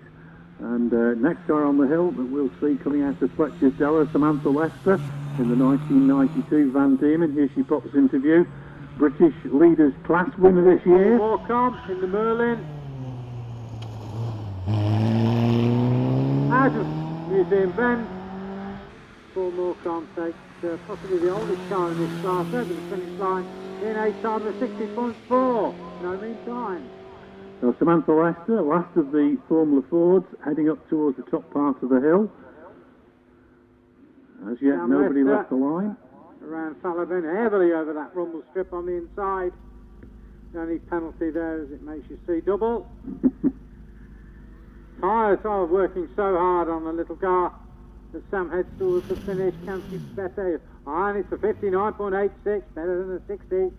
B: And next car on the hill that we'll see coming out of Fletcher's Della, Samantha Lester in the 1992 Van Diemen. Here she pops into view. British Leaders Class winner this year.
A: Morecambe in the Merlin. Out of Museum Bend. Paul Morecambe takes possibly the oldest car in this class over the finish line in a time of 60.4. No mean time.
B: So Samantha Lester, last of the Formula Fords, heading up towards the top part of the hill. As yet,
A: Sam
B: nobody
A: Lester
B: left the line.
A: Around Fallow heavily over that rumble strip on the inside. The only penalty there is it makes you see double. Tyres are working so hard on the little car that Sam heads towards the finish. Can she better? And it's a 59.86, better than a 60.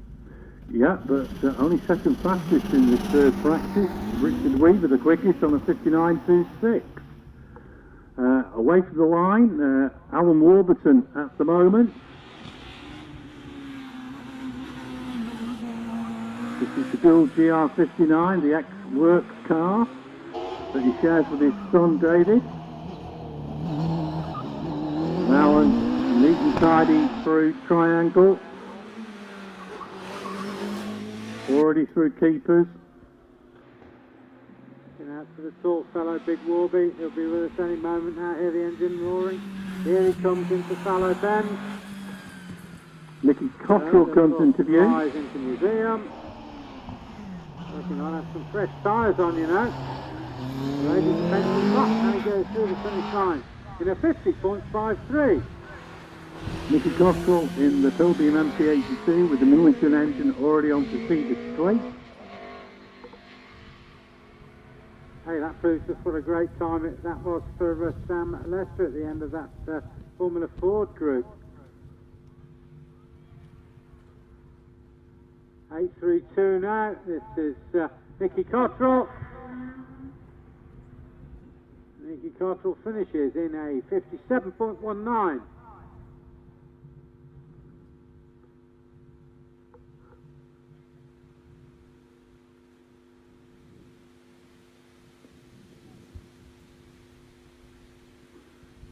B: Yeah, but only second fastest in this third practice. Richard Weaver, the quickest, on a 59.26. Away from the line, Allan Warburton at the moment. This is the Bill GR59, the ex-works car that he shares with his son David. Allan neat and tidy through Triangle. Already through keepers.
A: Looking out for the tall fellow, Big Warby. He'll be with us any moment now. Hear the engine roaring. Here he comes into Fallow Bend.
B: Nicky Cottrell comes into view.
A: Eyes into museum. Looking on, have some fresh tyres on, you know. Ready to take the block. Now he goes through the finish line in a 50.53.
B: Nicky Cottrell in the Pilbeam MP82 with the Millington engine already onto Cedar Straight.
A: Hey, that proves just what a great time that was for Sam Lester at the end of that Formula Ford group. 8:32 now. This is Nicky Cottrell. Nicky Cottrell finishes in a 57.19.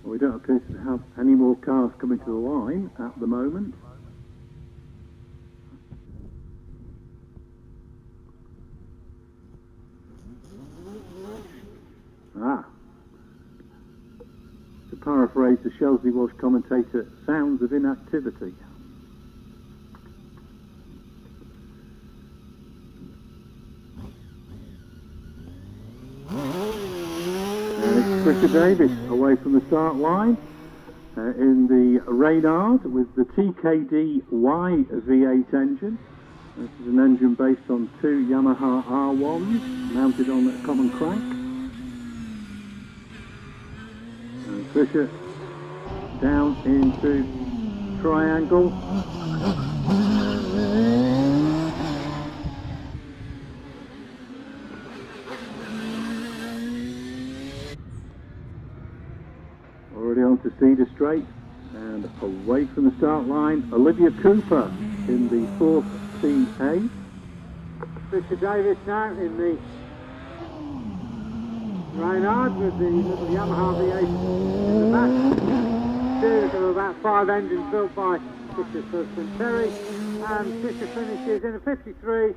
B: We don't appear to have any more cars coming to the line at the moment. To paraphrase the Chelsea Walsh commentator, sounds of inactivity. Fraser Davis away from the start line in the Reynard with the TKD Y V8 engine. This is an engine based on two Yamaha R1s mounted on a common crank. And Fraser down into triangle. Already on to Cedar Straight and away from the start line, Olivia Cooper in the 4th CA.
A: Fraser Davis now in the Reynard with the little Yamaha V8 in the back. Series of about 5 engines built by Fisher's husband Terry, and Fisher finishes in a 53.75.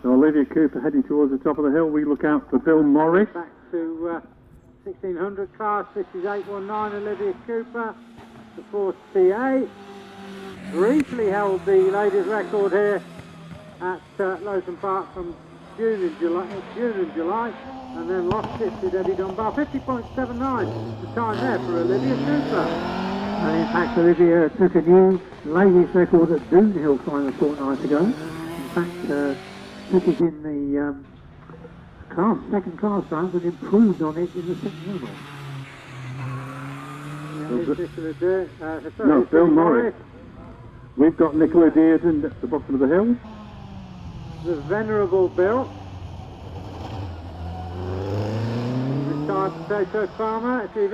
B: So Olivia Cooper heading towards the top of the hill. We look out for Bill Morris.
A: Back to 1600 cars, 58.19 Olivia Cooper, the 4th CA. Briefly held the ladies' record here at Loton Park from June and July, and then lost it to Debbie Dunbar. 50.79 the time there for Olivia Cooper.
D: And in fact, Olivia took a new ladies' record at Doon Hillclimb a fortnight ago. In fact, took it in the second class round and improved on it in the second
B: No, Bill Morris. We've got Nicola Dearden at the bottom of the hill.
A: The venerable Bill. Retired potato farmer. She's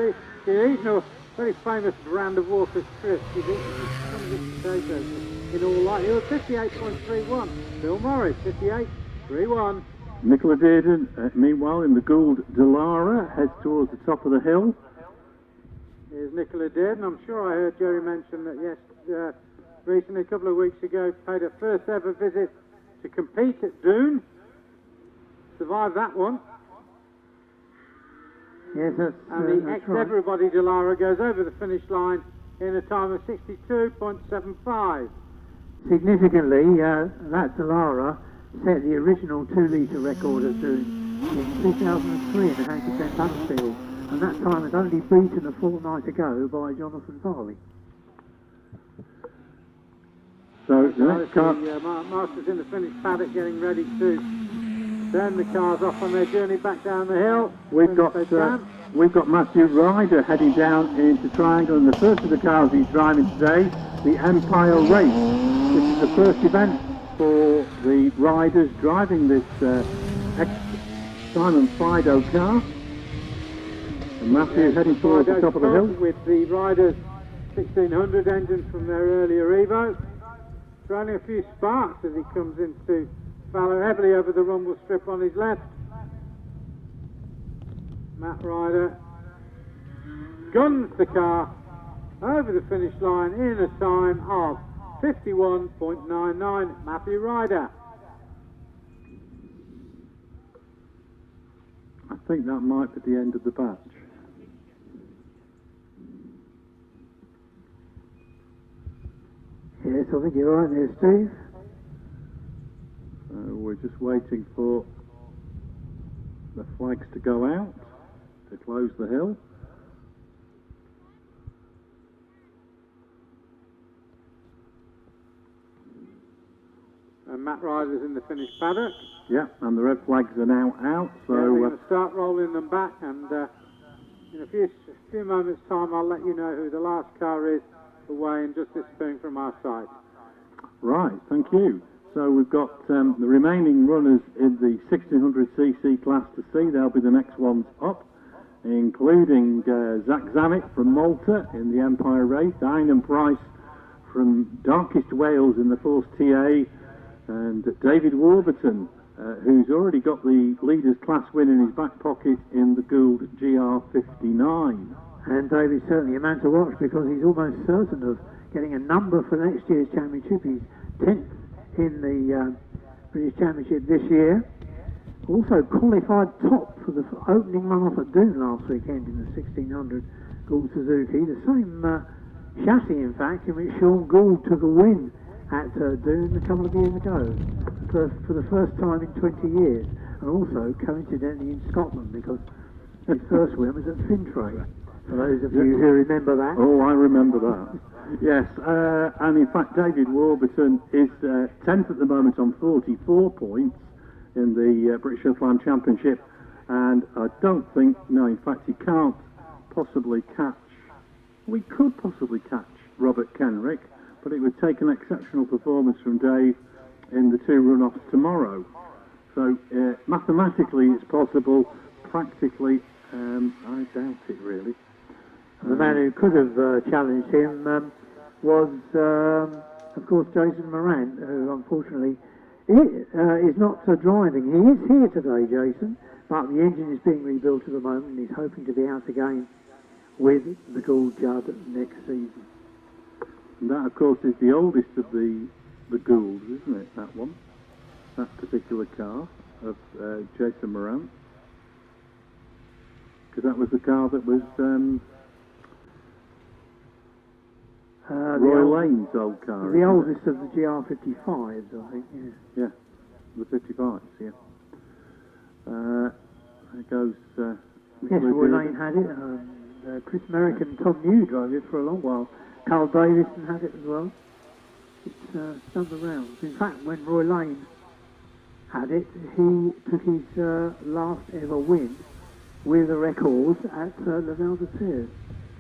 A: eaten a very famous brand of Walker's crisp. She's eaten some of the potatoes in all likelihood. 58.31. Bill Morris, 58.31.
B: Nicola Dearden, meanwhile, in the Gould Dallara, heads towards the top of the hill.
A: Here's Nicola Dearden. I'm sure I heard Jerry mention that recently, a couple of weeks ago, paid her first ever visit to compete at Doon. Survived that one.
D: Yes,
A: and the ex-everybody Dallara goes over the finish line in a time of 62.75.
D: Significantly, that Dallara set the original 2-litre record at Doon in 2003 in the Hanky Mansfield, and that time was only beaten a fortnight ago by Jonathan Farley.
B: So the next car...
A: Masters in the finished paddock getting ready to turn the cars off on their journey back down the hill.
B: We've got Matthew Ryder heading down into Triangle, and the first of the cars he's driving today, the Empire Race. This is the first event for the riders driving this Simon Fido car. And Matthew heading towards the top of the hill.
A: With the riders 1600 engine from their earlier Evo. Throwing a few sparks as he comes into Fallow heavily over the rumble strip on his left. Matt Ryder guns the car over the finish line in a time of 51.99. Matthew Ryder.
B: I think that might be the end of the batch.
D: Yes, I think you're right there, Steve.
B: We're just waiting for the flags to go out to close the hill.
A: And Matt Ryder's in the finished paddock.
B: Yeah, and the red flags are now out, so...
A: Yeah, we're going to start rolling them back, and in a few moments' time I'll let you know who the last car is away and just disappearing from our sight.
B: Right, thank you. So we've got the remaining runners in the 1600cc class to see. They'll be the next ones up, including Zach Zammit from Malta in the Empire race, Einan Price from Darkest Wales in the Force TA, and David Warburton, who's already got the Leaders Class win in his back pocket in the Gould GR59.
D: And David's certainly a man to watch because he's almost certain of getting a number for next year's championship. He's 10th in the British Championship this year. Also qualified top for the opening run-off at Doon last weekend in the 1600 Gould Suzuki. The same chassis, in fact, in which Sean Gould took a win at Doon a couple of years ago for the first time in 20 years. And also, coincidentally, in Scotland because his first win was at Fintray. For those of you who remember that.
B: Oh, I remember that. Yes, and in fact David Warburton is 10th at the moment on 44 points in the British Hillclimb Championship, and I don't think, no, in fact he can't possibly catch, we could possibly catch Robert Kenrick, but it would take an exceptional performance from Dave in the two run-offs tomorrow. So mathematically it's possible, practically I doubt it really.
D: The man who could have challenged him was, of course, Jason Moran, who unfortunately is not driving. He is here today, Jason, but the engine is being rebuilt at the moment and he's hoping to be out again with the Gould Judd next season.
B: And that, of course, is the oldest of the Goulds, isn't it, that one? That particular car of Jason Moran. Because that was the car that was... Roy Lane's old car.
D: The oldest of the GR55s, I think, yeah.
B: Yeah, the 55s, yeah. There goes...
D: yes, Roy Lane had it. Chris Merrick and Tom New drove it for a long while. Carl Davison had it as well. It's done the rounds. In fact, when Roy Lane had it, he took his last ever win with a record at La Val de Terre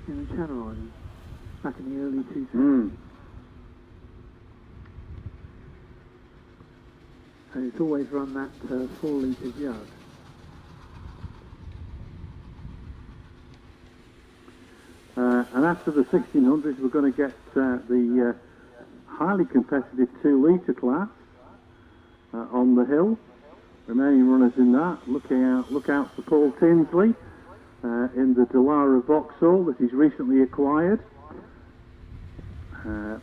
D: in the Channel Islands. Back in the early 2000s. And it's always run that 4-litre jug.
B: And after the 1600s, we're going to get the highly competitive 2-litre class on the hill. Remaining runners in that. Look out for Paul Tinsley in the Delara Vauxhall that he's recently acquired.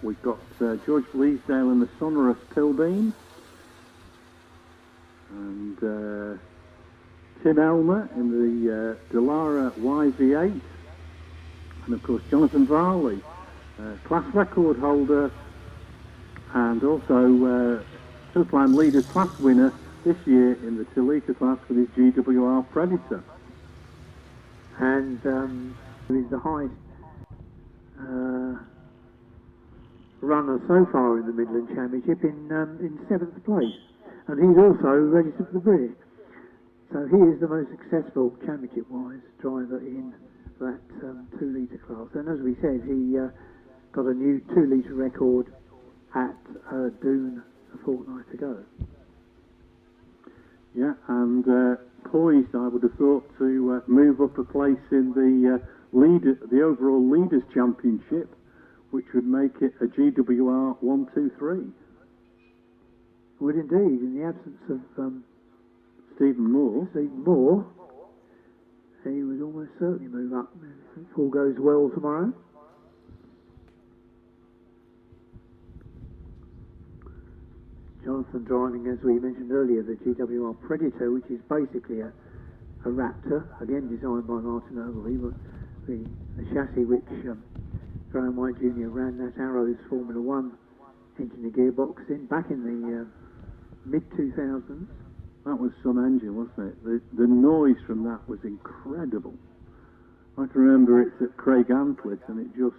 B: We've got George Bleasdale in the sonorous Pilbeam, and Tim Elmer in the Delara YV8, and of course Jonathan Varley, class record holder, and also Hillclimb Leaders Class winner this year in the 2-litre class with his GWR Predator.
D: And he's the highest runner so far in the Midland Championship in 7th place, and he's also registered for the British, so he is the most successful championship-wise driver in that 2-litre class. And as we said, he got a new 2-litre record at Doon a fortnight ago.
B: Yeah, and poised, I would have thought, to move up a place in the overall Leaders Championship, which would make it a GWR 1-2-3.
D: Would indeed, in the absence of
B: Stephen Moore,
D: he would almost certainly move up if all goes well tomorrow. Jonathan driving, as we mentioned earlier, the GWR Predator, which is basically a Raptor, again designed by Martin Overley, but the chassis which Graham White Jr. ran that Arrows Formula 1 engine and gearbox in back in the mid-2000s.
B: That was some engine, wasn't it? The noise from that was incredible. I can remember it at Craig Antlet and it just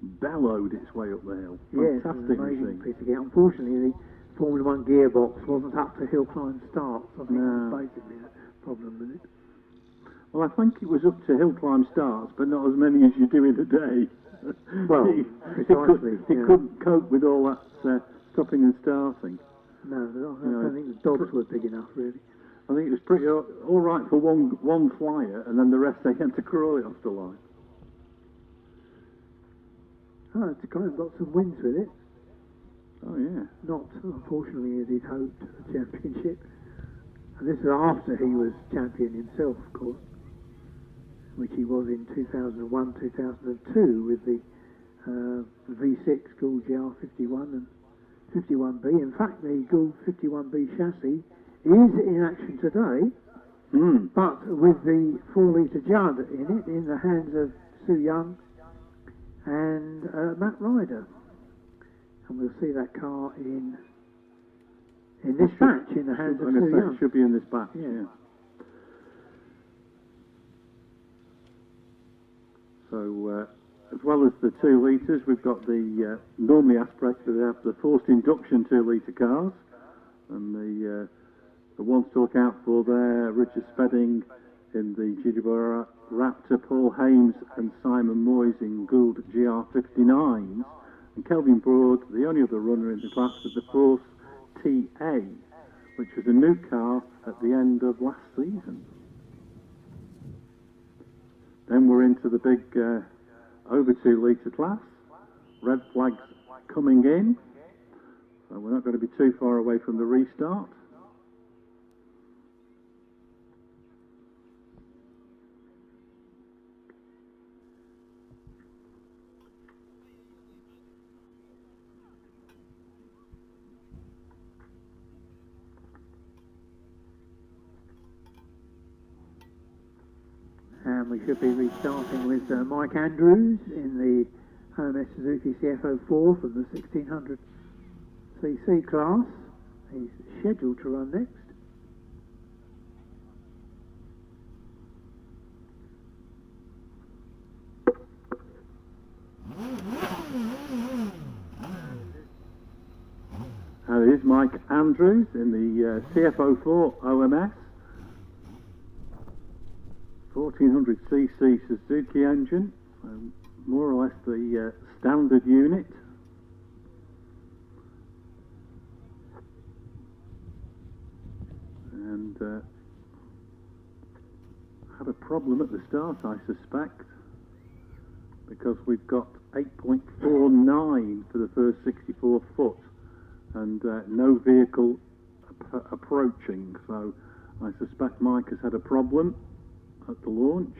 B: bellowed its way up the hill.
D: Yes,
B: Fantastic
D: amazing
B: machine.
D: piece of gear. Unfortunately, the Formula One gearbox wasn't up to hillclimb starts. I think that was basically a problem with it.
B: Well, I think it was up to hillclimb starts, but not as many as you do in a day.
D: Well,
B: he
D: precisely.
B: couldn't cope with all that stopping and starting.
D: No, I don't think the dogs were big enough, really.
B: I think it was pretty all right for one flyer, and then the rest they had to crawl it off the line.
D: Oh, Colin got some wins with it.
B: Oh yeah.
D: Not, unfortunately, as he'd hoped for the championship. And this was after he was champion himself, of course, which he was in 2001, 2002 with the V6 Gould GR51 and 51B. In fact, the Gould 51B chassis is in action today, but with the 4-litre Judd in it, in the hands of Sue Young and Matt Ryder. And we'll see that car in this batch in the hands of Sue Young.
B: It should be in this batch, yeah. So, as well as the 2 litres, we've got the normally aspirated, we have the forced induction 2-litre cars, and the ones to look out for there, Richard Spedding in the Gidiborough Raptor, Paul Hames and Simon Moyes in Gould GR59s, and Kelvin Broad, the only other runner in the class, with the Force TA, which was a new car at the end of last season. Then we're into the big over 2-litre class. Red flags coming in, so we're not going to be too far away from the restart.
D: And we should be restarting with Mike Andrews in the OMS Suzuki CF04 from the 1600cc class. He's scheduled to run next.
B: Here's Mike Andrews in the CF04 OMS. 1400cc Suzuki engine, so more or less the standard unit. And had a problem at the start, I suspect, because we've got 8.49 for the first 64 foot and no vehicle approaching, so I suspect Mike has had a problem at the launch.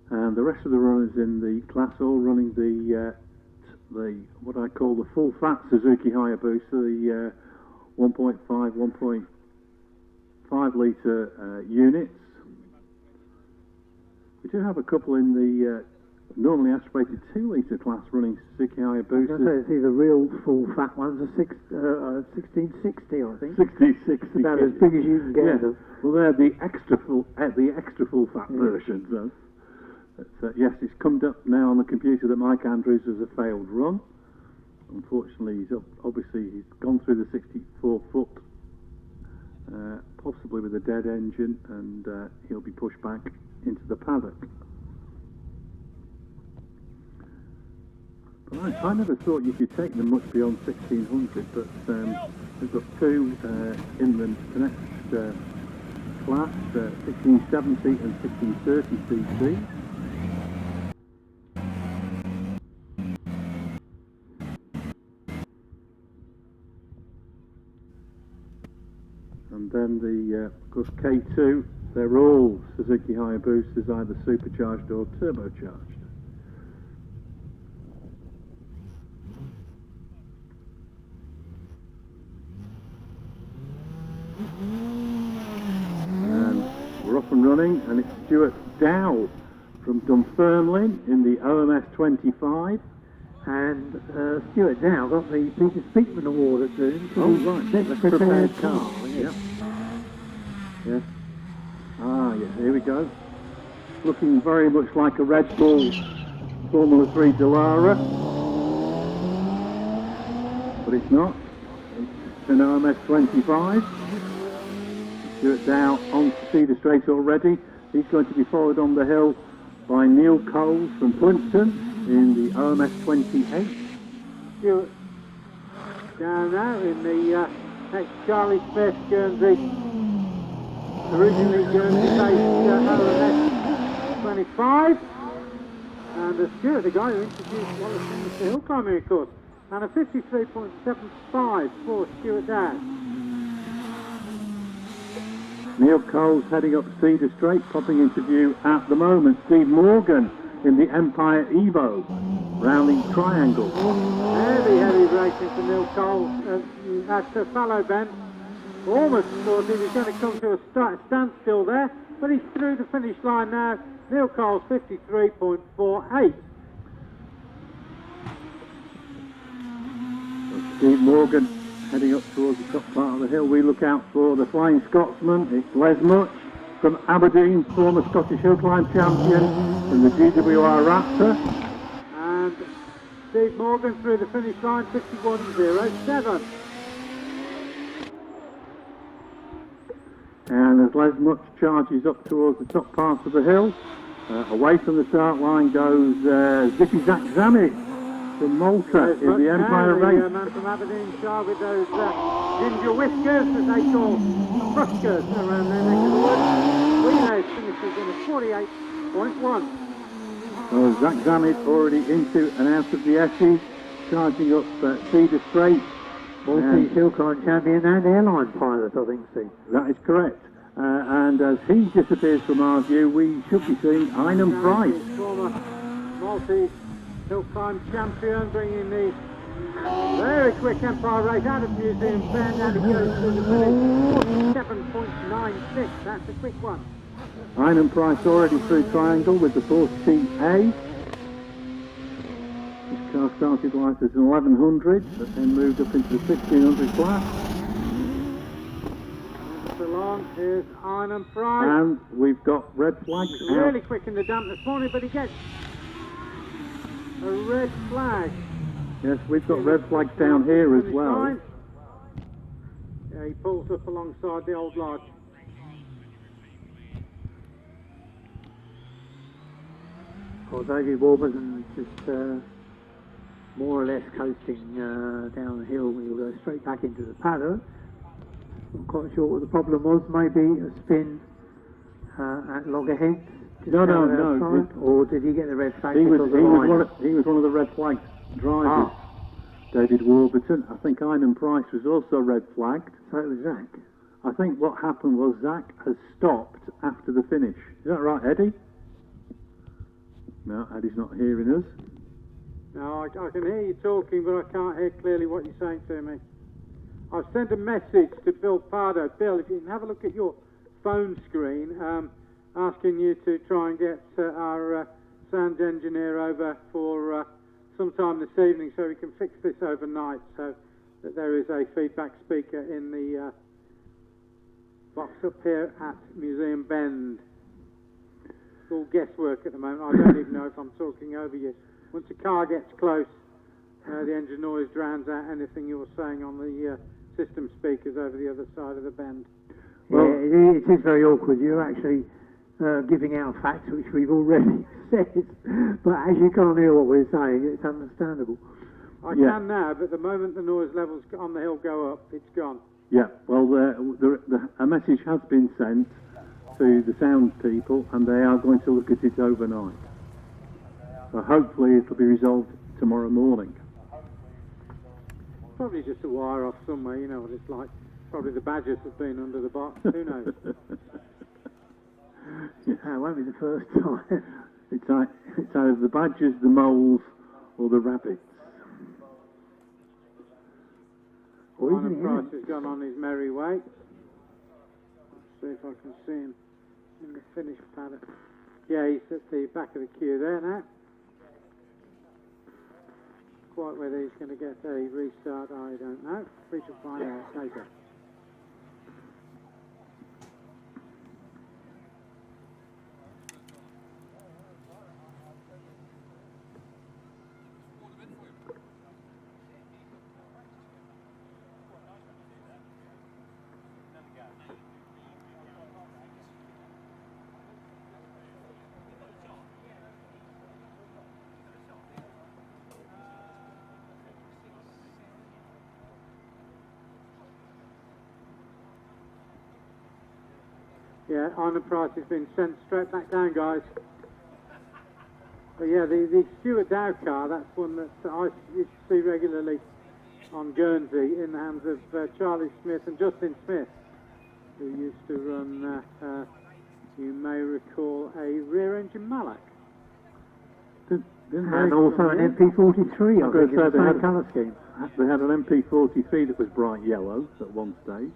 B: And the rest of the runners in the class all running the what I call the full fat Suzuki Hayabusa, the 1.5, 1.5 litre units. We do have a couple in the normally aspirated 2-litre class running Suzuki Hayabusa.
D: I was going to say the real full fat ones are 1660, I think.
B: 1660.
D: About as big as you can get them.
B: Well, they're the extra full fat versions, though. Yes, it's come up now on the computer that Mike Andrews has a failed run. Unfortunately, he's gone through the 64 foot, possibly with a dead engine, and he'll be pushed back into the paddock. But I never thought you could take them much beyond 1600, but we've got 2 in the next class, 1670 and 1630 cc. And then the, of course, K2, they're all Suzuki Hayabusas, either supercharged or turbocharged. And we're off and running, and it's Stuart Dow from Dunfermline in the OMS 25.
D: And Stuart Dow got the Peter Speakman Award at Doon.
B: Oh, right.
D: Best prepared car.
B: Yes. Yes. Ah, yeah, here we go. looking very much like a Red Bull Formula 3 Dallara, but it's not. It's an OMS 25. Stuart Dow on Cedar Straight already. He's going to be followed on the hill by Nicholls from Plimpton in the OMS 28.
A: Stuart down there in the ex-Charlie Smith Guernsey, originally Guernsey-based OMS 25. And Stuart, the guy who introduced Wallace in the hill climbing, of course. And a 53.75 for Stuart Dow.
B: Neil Cole's heading up Cedar Straight, popping into view at the moment. Steve Morgan in the Empire Evo, rounding Triangle.
A: Heavy racing for Neil Cole at Fallow Bend. Almost thought he was going to come to a standstill there, but he's through the finish line now. Neil Cole's 53.48.
B: Steve Morgan heading up towards the top part of the hill. We look out for the Flying Scotsman. It's Les Much from Aberdeen, former Scottish Hillclimb Champion in the GWR Raptor.
A: And Steve Morgan through the finish line, 51.07.
B: And as Les Much charges up towards the top part of the hill, away from the start line goes Zicky Zach Zammit from Malta in the Empire Race.
A: The man from Aberdeenshire with those ginger whiskers that they call fruskers around their neck of the woods. Wheelhouse finishes in a 48.1.
B: Oh, Zach Zammit already into and out of the Essie, charging up Cedar Straight.
D: British Hillclimb Champion and airline pilot, I think, Steve.
B: That is correct. And as he disappears from our view, we should be seeing Einem Price.
A: Former Maltese Hillclimb Champion, bringing the very quick Empire Race out of Museum Bend, and he goes to the finish, 47.96. That's a quick one.
B: Einem Price already through Triangle with the 40A. This car started life as an 1100, but then moved up into the 1600 class.
A: Along, here's Einem Price.
B: And we've got red flags out.
A: Really quick in the dump this morning, but he gets a red flag.
B: Yes, we've got red flags down here as well.
A: Line. Yeah, he pulls up alongside the old lodge.
D: Of course, David Warburton just more or less coasting down the hill. We'll go straight back into the paddock. Not quite sure what the problem was. Maybe a spin at loggerheads.
B: No.
D: Or did he get the red flag?
B: He was one of the red flag drivers. David Warburton. I think Einem Price was also red flagged.
D: So it was Zach.
B: I think what happened was Zach has stopped after the finish. Is that right, Eddie? No, Eddie's not hearing us.
A: No, I can hear you talking, but I can't hear clearly what you're saying to me. I've sent a message to Bill Pardo. Bill, if you can have a look at your phone screen, asking you to try and get our sound engineer over for sometime this evening so we can fix this overnight, so that there is a feedback speaker in the box up here at Museum Bend. It's all guesswork at the moment. I don't even know if I'm talking over you. Once a car gets close, the engine noise drowns out anything you're saying on the system speakers over the other side of the bend.
D: Well, yeah, it is very awkward. You're actually giving out facts which we've already said, but as you can't hear what we're saying, it's understandable.
A: I can now, but the moment the noise levels on the hill go up, it's gone.
B: Yeah, well, a message has been sent to the sound people, and they are going to look at it overnight. So hopefully it'll be resolved tomorrow morning.
A: Probably just a wire off somewhere, you know what it's like. Probably the badgers have been under the box, who knows?
D: It won't be the first time.
B: It's either the badgers, the moles, or the rabbits.
A: Einem Price has gone on his merry way. Let's see if I can see him in the finish paddock. Yeah, he's at the back of the queue there now. Quite whether he's going to get a restart, I don't know. We shall find out later. Yeah, Arnold Price has been sent straight back down, guys. But yeah, the Stuart Dow car, that's one that I used to see regularly on Guernsey in the hands of Charlie Smith and Justin Smith, who used to run, you may recall, a rear-engine Mallock.
D: And also an MP43 on the same colour scheme.
B: They had an MP43 that was bright yellow at one stage.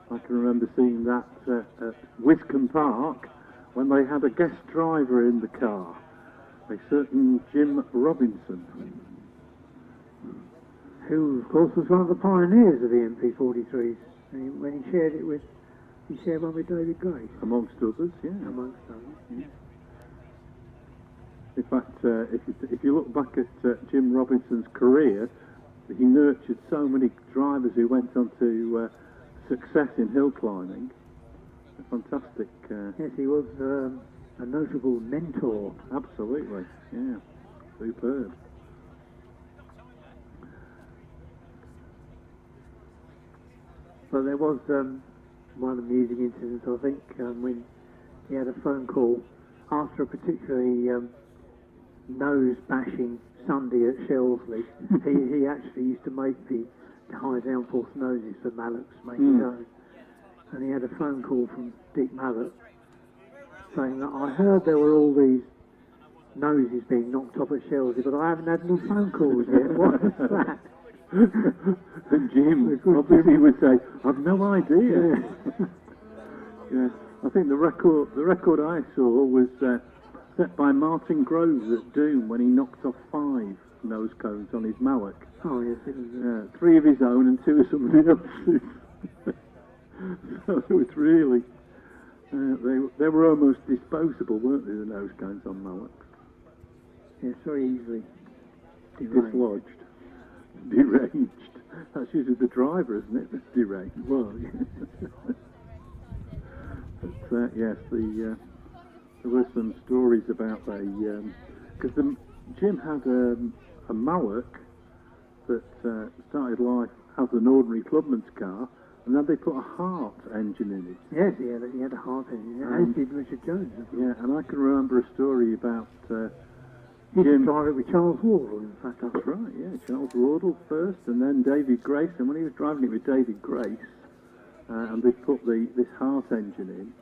B: I can remember seeing that at Wiscombe Park when they had a guest driver in the car, a certain Jim Robinson,
D: who, of course, was one of the pioneers of the MP43s. And when he shared one with David Grace.
B: Amongst others, yeah.
D: Amongst others, yeah.
B: In fact, if you look back at Jim Robinson's career, he nurtured so many drivers who went on to success in hill climbing. A fantastic.
D: Yes, he was a notable mentor.
B: Absolutely, yeah, superb.
D: But there was one amusing incident, I think, when he had a phone call after a particularly nose-bashing Sunday at Shelsley. he actually used to make the high downforce noses for Mallocks, make his own. And he had a phone call from Dick Mallock saying that I heard there were all these noses being knocked off at Shelsley, but I haven't had any phone calls yet. What is that?
B: And Jim obviously would say, I've no idea. Yeah, I think the record I saw was set by Martin Groves at Doom when he knocked off 5 nose cones on his Mallock.
D: Oh yes, it was.
B: 3 of his own and 2 of somebody else's. So it was really, they were almost disposable, weren't they, the nose cones on Mallocks?
D: Yes, very easily
B: dislodged. Deranged. That's usually the driver, isn't it? That's deranged. Well, but yes, there were some stories about because Jim had a Mallock that started life as an ordinary clubman's car, and then they put a Hart engine in it.
D: Yes, he had a Hart engine, as did Richard Jones.
B: Yeah, and I can remember a story about.
D: He used to drive it with Charles Wardle, in fact.
B: That's right, yeah. Charles Wardle first, and then David Grace. And when he was driving it with David Grace, and they put this Hart engine in,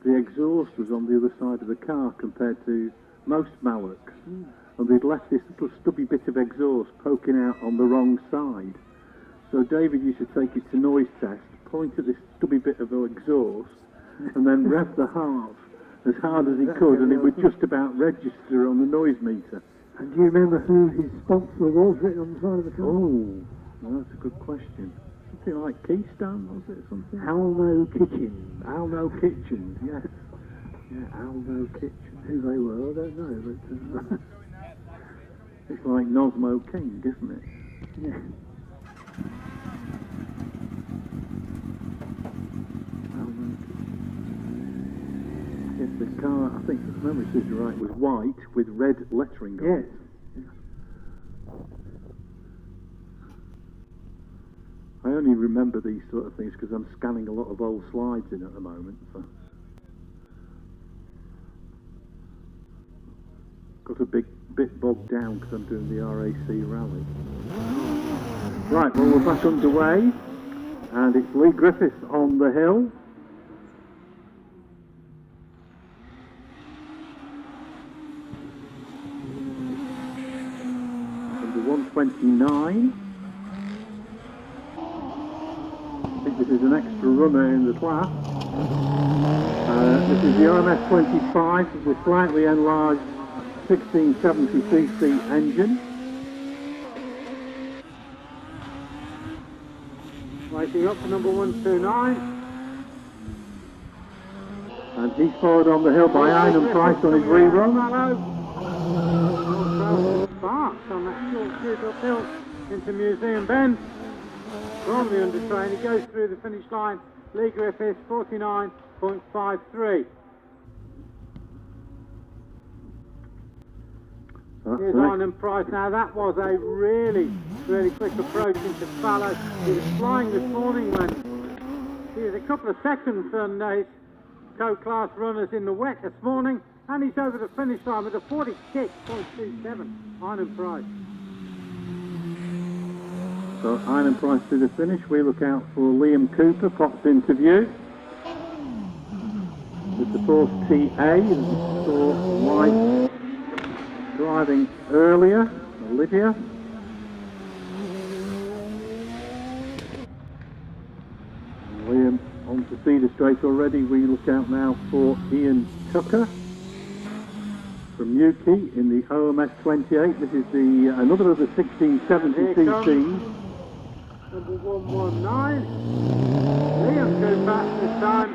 B: the exhaust was on the other side of the car compared to most Mallocks. And they'd left this little stubby bit of exhaust poking out on the wrong side. So David used to take it to noise test, point at this stubby bit of exhaust, and then rev the Hart as hard as he could, and it would just about register on the noise meter.
D: And do you remember who his sponsor was written on the side of the car?
B: Oh, well, that's a good question. Something like Keystone, was it? Something?
D: Alno Kitchen.
B: Alno Kitchen, yes. Yeah, Alno Kitchen.
D: Who they were, I don't know, but...
B: it's like Nosmo King, isn't it?
D: Yeah.
B: Yes, the car, I think, if memory serves me right, was white with red lettering on it.
D: Yes.
B: I only remember these sort of things because I'm scanning a lot of old slides in at the moment. So. Got a bit bogged down because I'm doing the RAC rally. Right, well, we're back underway, and it's Lee Griffiths on the hill. Number 129. I think this is an extra runner in the class. This is the RMS 25 with the slightly enlarged 1670cc engine.
A: Racing up to number 129.
B: And he's followed on the hill by Untitled Price on his rerun.
A: Sparks on that short shoot uphill into Museum Bend. From the undertrain, he goes through the finish line. Lee Griffiths, 49.53. Here's Arnon Price. Now that was a really quick approach into Fallow. He was flying this morning when he was a couple of seconds, and co-class runners in the wet this morning, and he's over the finish line with a 46.27. Iron Price.
B: So Iron Price to the finish. We look out for Liam Cooper, pops into view. With the fourth TA, and saw White driving earlier, Olivia. And Liam on to Cedar Straight already. We look out now for Ian Tucker from Newquay in the OMS 28. This is the another of the 1670 CCs.
A: Number 119. Liam Cooper this time.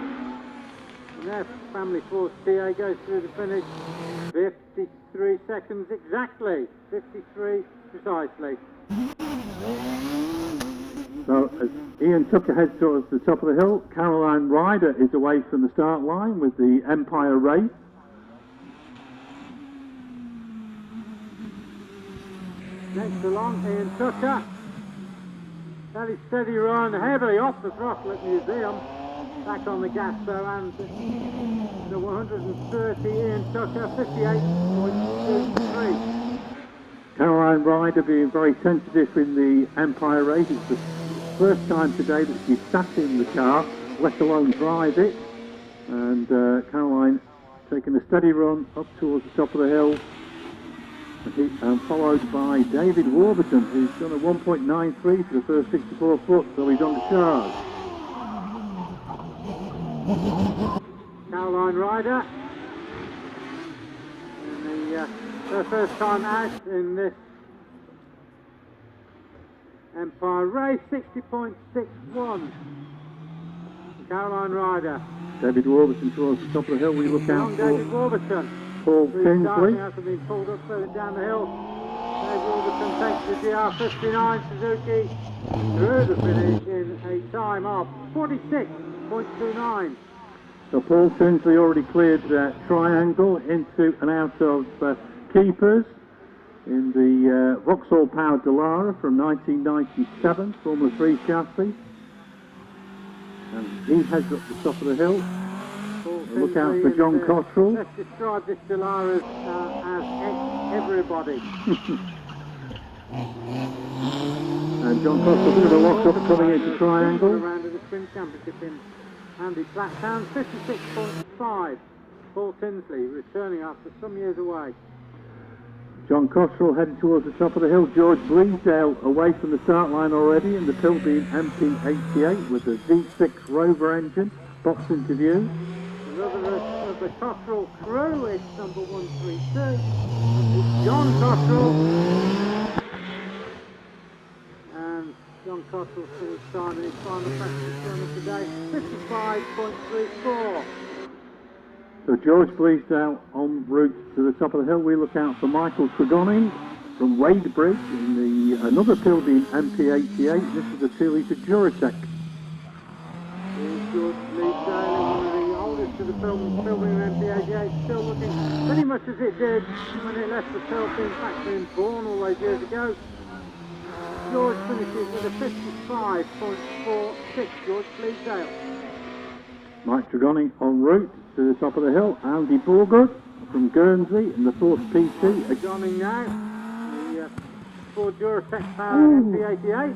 A: And their family force TA goes through the finish. 53 seconds exactly. 53 precisely.
B: So as Ian Tucker heads towards the top of the hill, Caroline Ryder is away from the start line with the Empire Race.
A: Next along, Ian Tucker. Very steady run, heavily off the throttle at Museum. Back on the gas though, and the 130 Ian Tucker, 58.23.
B: Caroline Ryder being very sensitive in the Empire Race. It's the first time today that she's sat in the car, let alone drive it. And Caroline taking a steady run up towards the top of the hill. And followed by David Warburton, who's done a 1.93 for the first 64 foot, so he's on the charge.
A: Caroline Ryder, in her first time out in this Empire Race, 60.61. Caroline Ryder.
B: David Warburton towards the top of the hill. We look out for
A: David Warburton.
B: Paul Tinsley.
A: After being pulled up further down the hill. David Warburton takes the GR59 Suzuki through the finish in a time of 46.29.
B: So Paul Tinsley already cleared Triangle into and out of keepers in the Vauxhall powered Dallara from 1997, Formula 3 chassis. And he heads up the top of the hill. Look out for John Cottrell.
A: Let's describe this Dallara as everybody.
B: And John Cottrell, a bit of a lock-up coming into Triangle.
A: Round of the Sprint Championship in Andy Blacktown, 56.5. Paul Tinsley returning after some years away.
B: John Cottrell heading towards the top of the hill. George Bleasdale away from the start line already in the Pilbeam MP88 with a V6 Rover engine. Box into view.
A: Another of the Cottrell crew is number 132. It's John Cottrell. And John Cottrell finished time in his final practice run of the day, 55.34.
B: So George Bleasdale en route to the top of the hill. We look out for Michael Tregonning from Wadebridge in the another Pilbeam MP88. This is a 2-litre Duratec.
A: Here's George Bleasdale, one of the oldest of the Pilbeam MP88, still looking pretty much as it did when it left the Pilbeam factory in Bourne all those years ago. George finishes with a 55.46. George Bleasdale.
B: Mike Tregonning en route to the top of the hill. Andy Bougourd from Guernsey in the fourth PT.
A: Tregonning now, the Ford Duratec powered MP88.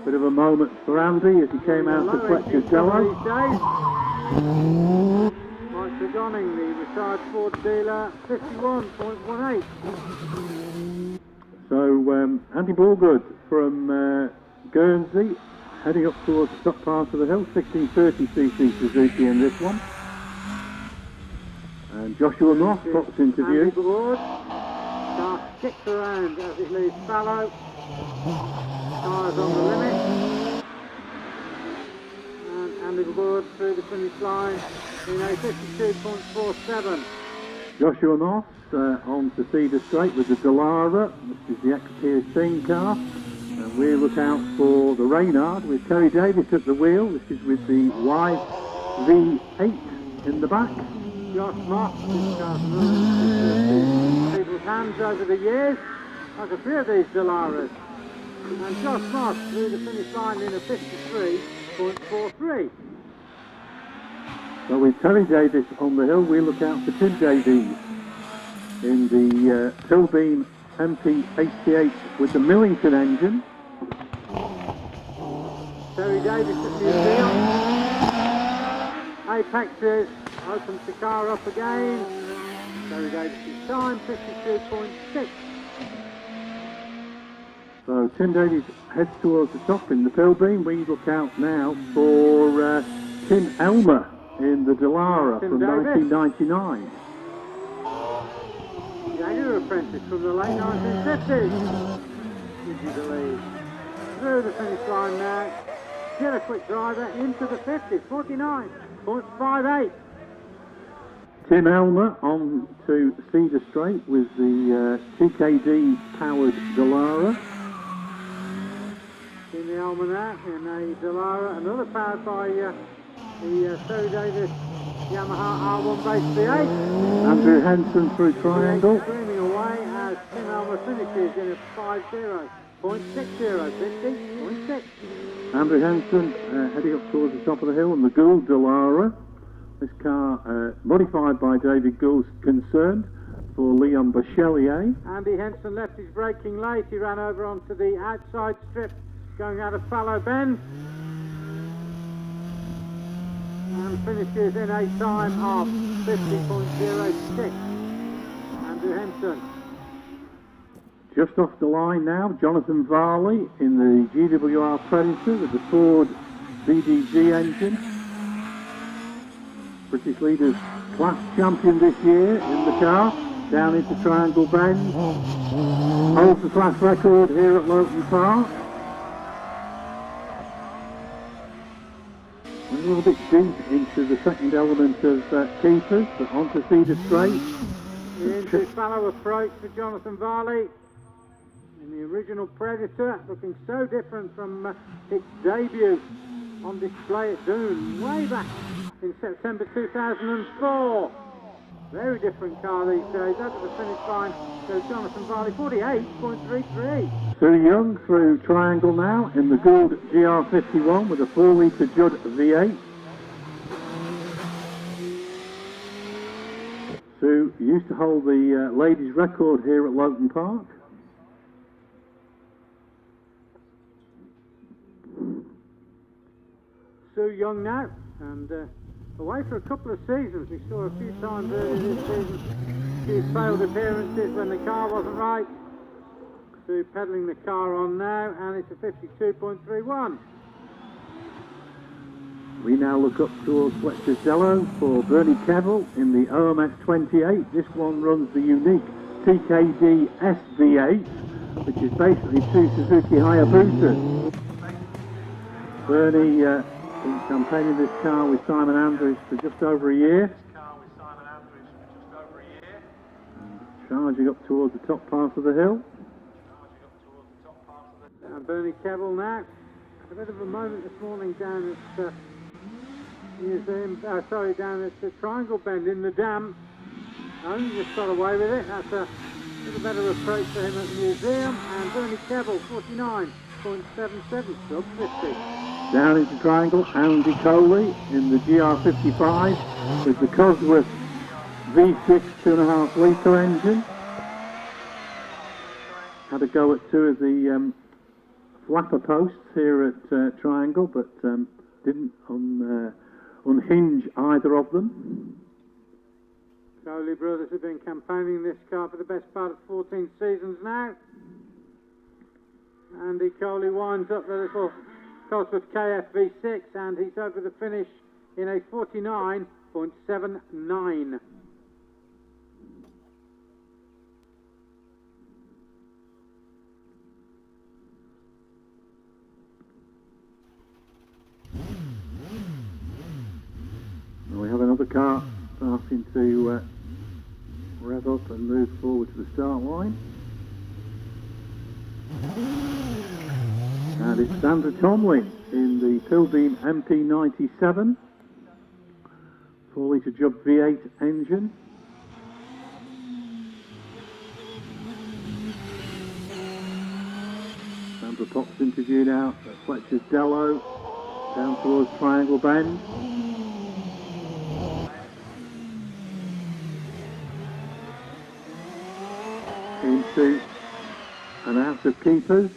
B: Bit of a moment for Andy as he came out to Fletcher's Jello.
A: Mike Tregonning, the retired Ford dealer, 51.18.
B: So Andy Bougourd from Guernsey heading up towards the top part of the hill. 1630cc Suzuki in this one. And Joshua Moss pops into view.
A: Andy Bougourd, car kicks around as it leaves fallow. Tyres on the limit. And Andy Bougourd through the finish line in a 52.47.
B: Joshua Moss on to Cedar Straight with the Dallara. This is the XP18 car. And we look out for the Reynard with Terry Davis at the wheel. This is with the YV8 in the back.
A: Josh Moss, this car's people's hands over the years, like a few of these Dallaras. And Josh Moss through the finish line in a 53.43.
B: So So with Terry Davis on the hill, we look out for Tim Davies in the Pilbeam MP88 with the Millington engine.
A: Terry Davis at Museum. Apexes opens the car up again. Terry Davis' time 52.6.
B: So Tim Davies heads towards the top in the Pilbeam. We look out now for Tim Elmer in the Dallara from 1999.
A: The Jaguar apprentice from the late 1950s. Would you believe? Through the finish line now. Get a quick driver into the 50s. 49.58.
B: Tim Elmer on to Cedar Straight with the TKD powered Dallara.
A: In the Elmer now in a Dallara, another powered by the Terry Davis Yamaha R1 base V8.
B: Andrew Henson through Triangle.
A: Screaming away as Tim Elmer finishes in a 50.60, 50.6.
B: Andrew Henson heading up towards the top of the hill on the Gould Dallara. This car modified by David Gould's concerned for Leon Bachelier.
A: Andy Henson left his braking late. He ran over onto the outside strip going out of Fallow Bend. And finishes in a time of 50.06. Andrew Henson.
B: Just off the line now, Jonathan Varley in the GWR Predator with the Ford VDG engine. British Leaders class champion this year in the car, down into Triangle Bend. Holds the class record here at Loton Park. A little bit deep into the second element of keepers, but onto Cedar Straight.
A: The into fallow approach for Jonathan Varley in the original Predator, looking so different from its debut on display at Doon way back in September 2004. Very different car these days. Over the finish line goes Jonathan Varley, 48.33.
B: Sue Young through Triangle now in the Gould GR51 with a 4-litre Judd V8. Sue used to hold the ladies' record here at Loton Park.
A: Sue Young now, and away for a couple of seasons. We saw a few times earlier this season she's failed appearances when the car wasn't right. Sue pedalling the car on now, and it's a 52.31.
B: We now look up towards Fletcher's Dello for Bernie Kevill in the OMS 28. This one runs the unique TKD SV8, which is basically two Suzuki Hayabusas. Bernie been campaigning this car with Simon Andrews for just over a year. Charging up towards the top part of the hill.
A: And Bernie Kevill now. A bit of a moment this morning down at Museum, down at the Triangle Bend in the Dam. Only just got away with it. That's a little better approach for him at the Museum. And Bernie Kevill, 49.77, sub 50.
B: Down into Triangle, Andy Coley in the GR55 with the Cosworth V6 2.5 litre engine. Had a go at two of the flapper posts here at Triangle, but didn't unhinge either of them.
A: Coley brothers have been campaigning this car for the best part of 14 seasons now. Andy Coley winds up the little Cosworth KFV6, and he's over the finish in a 49.79.
B: We have another car starting to rev up and move forward to the start line. And it's Sandra Tomlin in the Pilbeam MP97 4-litre Judd V8 engine. Sandra Potts interviewed out at Fletcher's Dello down towards Triangle Bend. into and out of keepers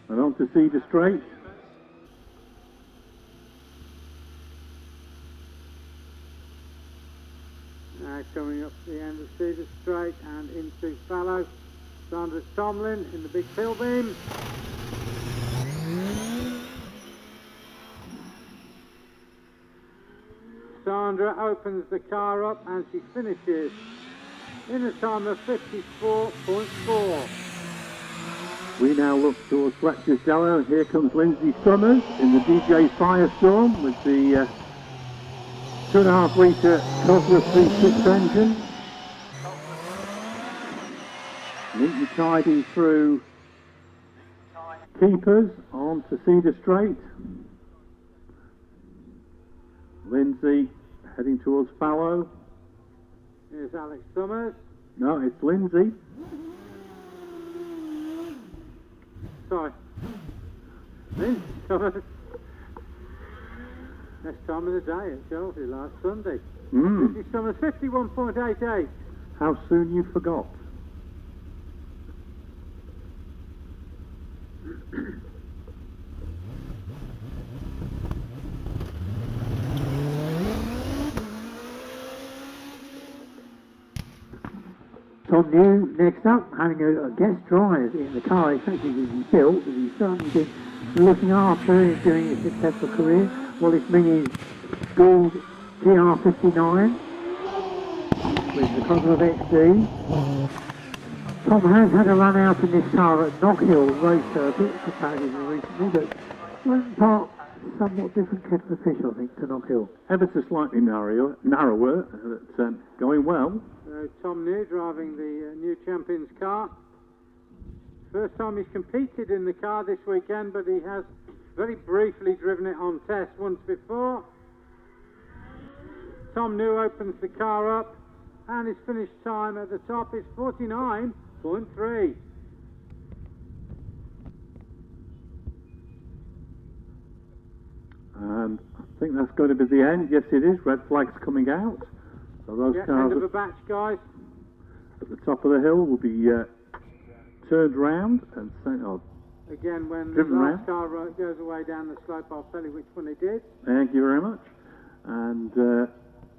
B: and onto Cedar Straight.
A: Now coming up the end of Cedar Straight and into Fallow. Sandra Tomlin in the big pill beam. Sandra opens the car up and she finishes in a time of 54.4.
B: We now look towards Fletcher's Dello, and here comes Lindsay Summers in the DJ Firestorm with the 2.5 litre Cosworth V6 engine. Neat and tidy through keepers onto Cedar Straight. Lindsay heading towards Fallow.
A: Here's Alex Summers.
B: No, it's Lindsay.
A: Sorry. Lindsay Summers. Best time of the day at Chelsea last Sunday. Lindsay Summers 51.88.
B: How soon you forgot.
D: Tom New next up, having a guest drive in the car effectively he built, that he's certainly been looking after during his successful career. Wallace Minnie's Gould GR59 with the Cosworth XD. Tom has had a run out in this car at Knockhill race circuit for practice recently, but Loton Park somewhat different kettle of fish, I think, to Knockhill.
B: Ever so slightly narrower, but going well.
A: Tom New driving the new Champions car. First time he's competed in the car this weekend, but he has very briefly driven it on test once before. Tom New opens the car up, and his finish time at the top is 49.3.
B: And I think that's going to be the end. Yes, it is. Red flag's coming out. So those cars
A: end of a batch, guys.
B: At the top of the hill will be turned round and sent off.
A: Again, when the last car goes away down the slope, I'll tell you which one it did.
B: Thank you very much. And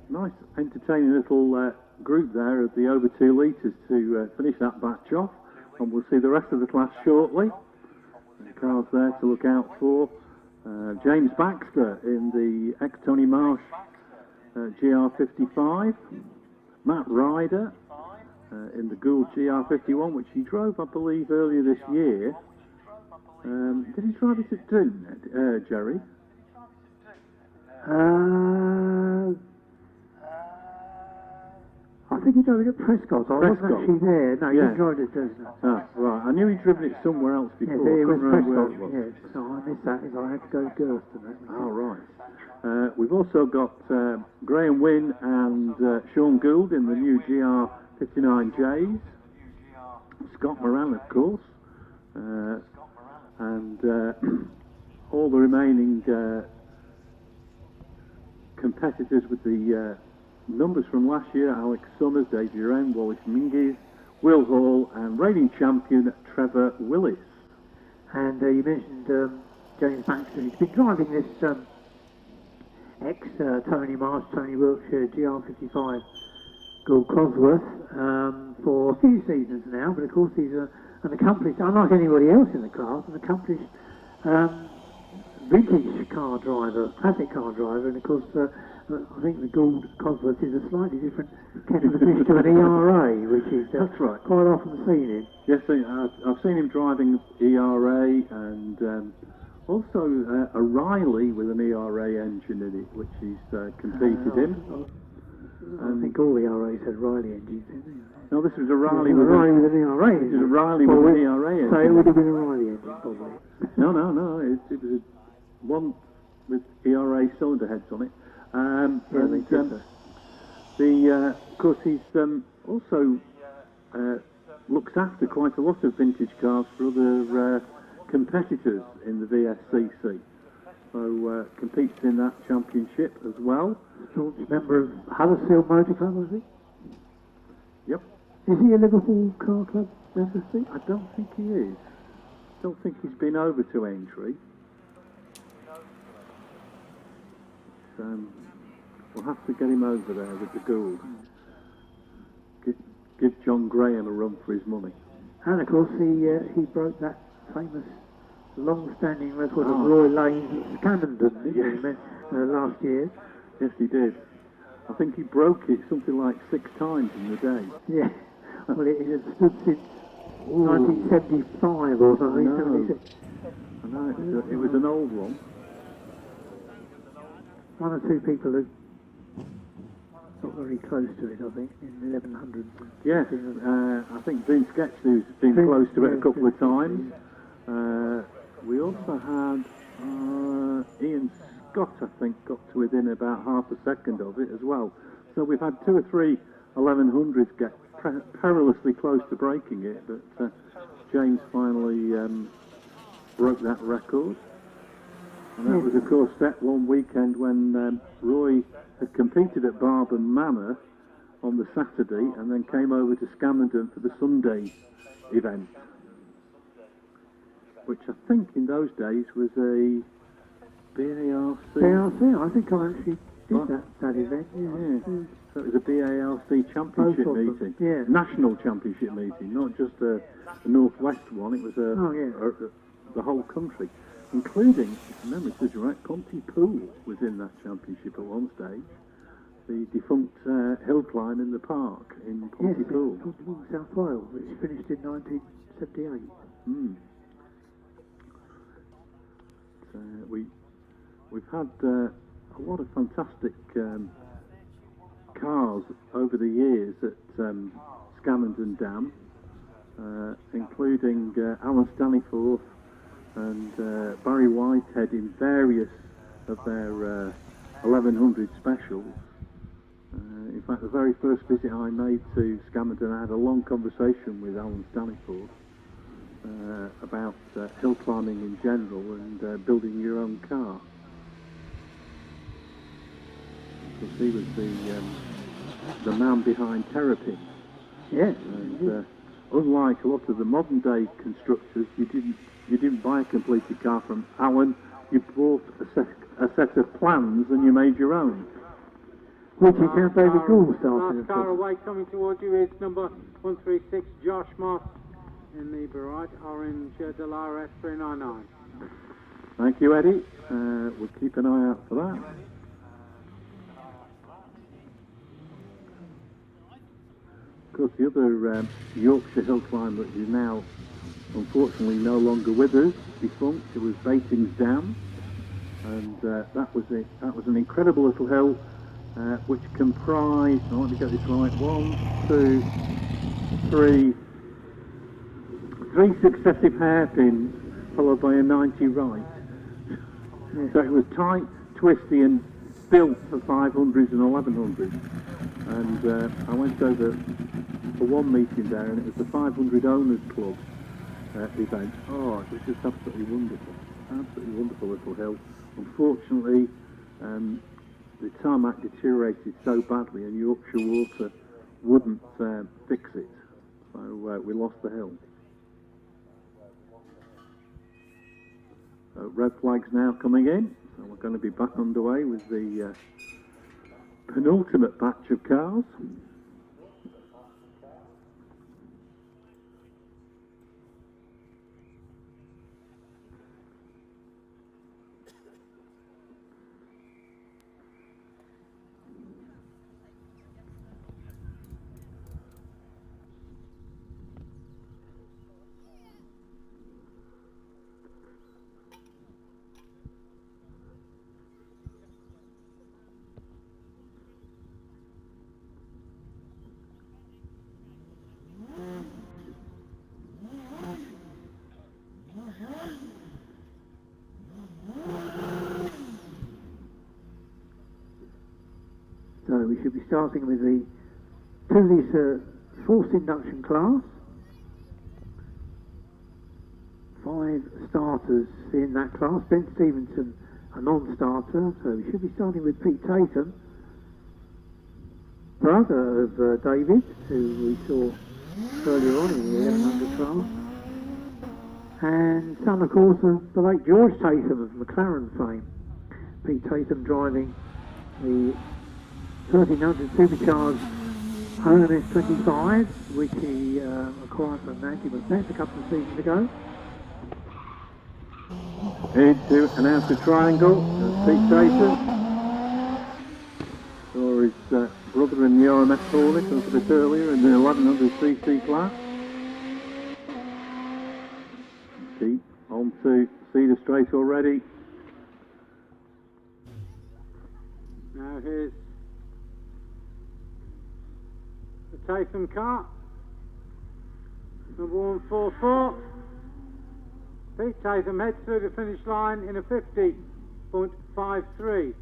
B: nice, entertaining little group there of the over 2 litres to finish that batch off. And we'll see the rest of the class shortly. The cars there to look out for. James Baxter in the ex-Tony Marsh GR55. Matt Ryder in the Gould GR51, which he drove, I believe, earlier this year. Did he drive it at Drowne, Jerry?
D: I think he drove it at Prescott. I wasn't actually there. No, he didn't drive it at Drowne.
B: Ah, right. I knew he'd driven it somewhere else before.
D: Yes, it was Prescott. Yes, so I missed that because I had to go to Gurston.
B: Oh, right. We've also got Graham Wynne and Sean Gould in the new GR59Js. Scott Moran, of course. And all the remaining competitors with the numbers from last year: Alex Summers, Dave Uren, Wallace Minguez, Will Hall, and reigning champion Trevor Willis.
D: And you mentioned James Baxter. He's been driving this ex-Tony Marsh, Tony Wiltshire GR55 Gould Cosworth for a few seasons now, but of course he's an accomplished, unlike anybody else in the class, an accomplished vintage car driver, classic car driver, and of course I think the Gould Cosworth is a slightly different kettle of fish to an ERA, which is
B: that's right,
D: quite often seen in.
B: Yes, I've seen him driving ERA and also a Reilly with an ERA engine in it, which he's competed in.
D: I think all the ERAs had Reilly engines in them.
B: No, this was a Reilly
D: with an ERA.
B: This is a Reilly with an ERA engine.
D: So it would have been a Reilly engine, probably.
B: No. It was one with ERA cylinder heads on it. Of course, he's also looks after quite a lot of vintage cars for other competitors in the VSCC. So competes in that championship as well.
D: Staunch member of Huddersfield Motor Club, was he?
B: Yep.
D: Is he a Liverpool Car Club member, Steve?
B: I don't think he is. I don't think he's been over to Aintree. We'll have to get him over there with the Gould. Give John Graham a run for his money.
D: And of course he broke that famous long-standing record of Roy Lane's at Scamenden, didn't he, last year?
B: Yes, he did. I think he broke it something like 6 times in the day.
D: Yeah. Well, it has stood since 1975 or something.
B: I know. It was an old one.
D: One or two people who got very close to it, I think, in the 1100s.
B: Yes, I think Dean Sketchley's been close to it a couple of times. We also had Ian Scott, I think, got to within about half a second of it as well. So we've had 2 or 3 1100s get perilously close to breaking it, but James finally broke that record. And that was, of course, set one weekend when Roy had competed at Barben Manor on the Saturday and then came over to Scamenden for the Sunday event, which I think in those days was a BARC.
D: BARC, I think I actually did that event. Yeah.
B: So it was a BARC championship meeting, national championship meeting, not just a Northwest one. It was the whole country, including, if memory serves you right, Pontypool was in that championship at one stage. The defunct hill climb in the park in Pontypool.
D: Yes, Pontypool, South Wales, which finished in 1978.
B: We've had a lot of fantastic cars over the years at Scamenden Dam, including Allan Staniforth and Barry Whitehead in various of their 1100 specials. In fact, the very first visit I made to Scamenden, I had a long conversation with Allan Staniforth about hill climbing in general and building your own car. Because he was the man behind Terrapin.
D: Yes.
B: And unlike a lot of the modern day constructors, you didn't buy a completed car from Allan. You bought a set of plans and you made your own.
D: Which is how David Gould started.
A: Last car away coming towards you is number 136, Josh Moss, in the bright orange Dallara S399.
B: Thank you, Eddie. We'll keep an eye out for that. Of course, the other Yorkshire hill climb that is now unfortunately no longer with us, defunct, it was Bating's Dam, and that was an incredible little hill which comprised, now let me get this right, 3 successive hairpins followed by a 90 right. So it was tight, twisty and built for 500s and 1100s. And I went over for one meeting there, and it was the 500 Owners Club event. Oh, it was just absolutely wonderful little hill. Unfortunately, the tarmac deteriorated so badly and Yorkshire Water wouldn't fix it, so we lost the hill. Red flags now coming in, so we're going to be back underway with the penultimate batch of cars.
D: So we should be starting with the 2-litre forced induction class. 5 starters in that class. Ben Stevenson, a non-starter. So we should be starting with Pete Tatham, brother of David, who we saw earlier on in the 1100 class. And son, of course, of the late George Tatham of McLaren fame. Pete Tatham driving the 1300 supercharged OMS 25, which he acquired from Nancy McDonald a couple of seasons ago.
B: Into an outer triangle, Pete Tatham. Saw his brother in the OMS Hornet a little bit earlier in the 1100cc class. Pete onto Cedar Straight already.
A: Now here's the Tatham car, number 144. Pete Tatham heads through the finish line in a 50.53.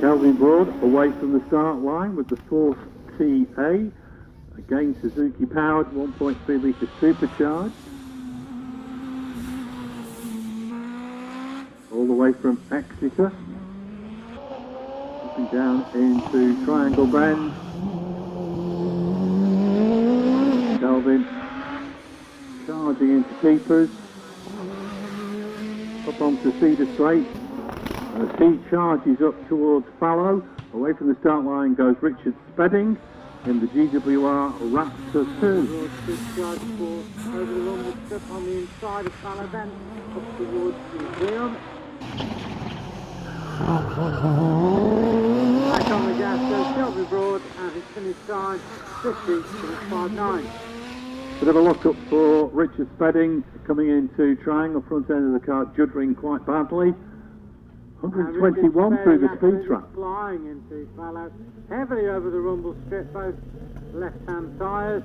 B: Calvin Broad away from the start line with the 4th TA. Again Suzuki powered 1.3 litre supercharged. All the way from Exeter. Looking down into Triangle Bend. Calvin charging into keepers. Up onto Cedar Straight. As he charges up towards Fallow, away from the start line goes Richard Spedding in the GWR Raptor 2.
A: Discharge force over the rumble strip on the inside of Fallow then up towards Museum. Back on the gas goes Kelvin Broad and his finish time 50.59.
B: Bit of a lock-up for Richard Spedding coming into triangle, front end of the car juddering quite badly. 121 through the speed trap.
A: Flying into Fallow, heavily over the rumble strip, both left-hand tyres.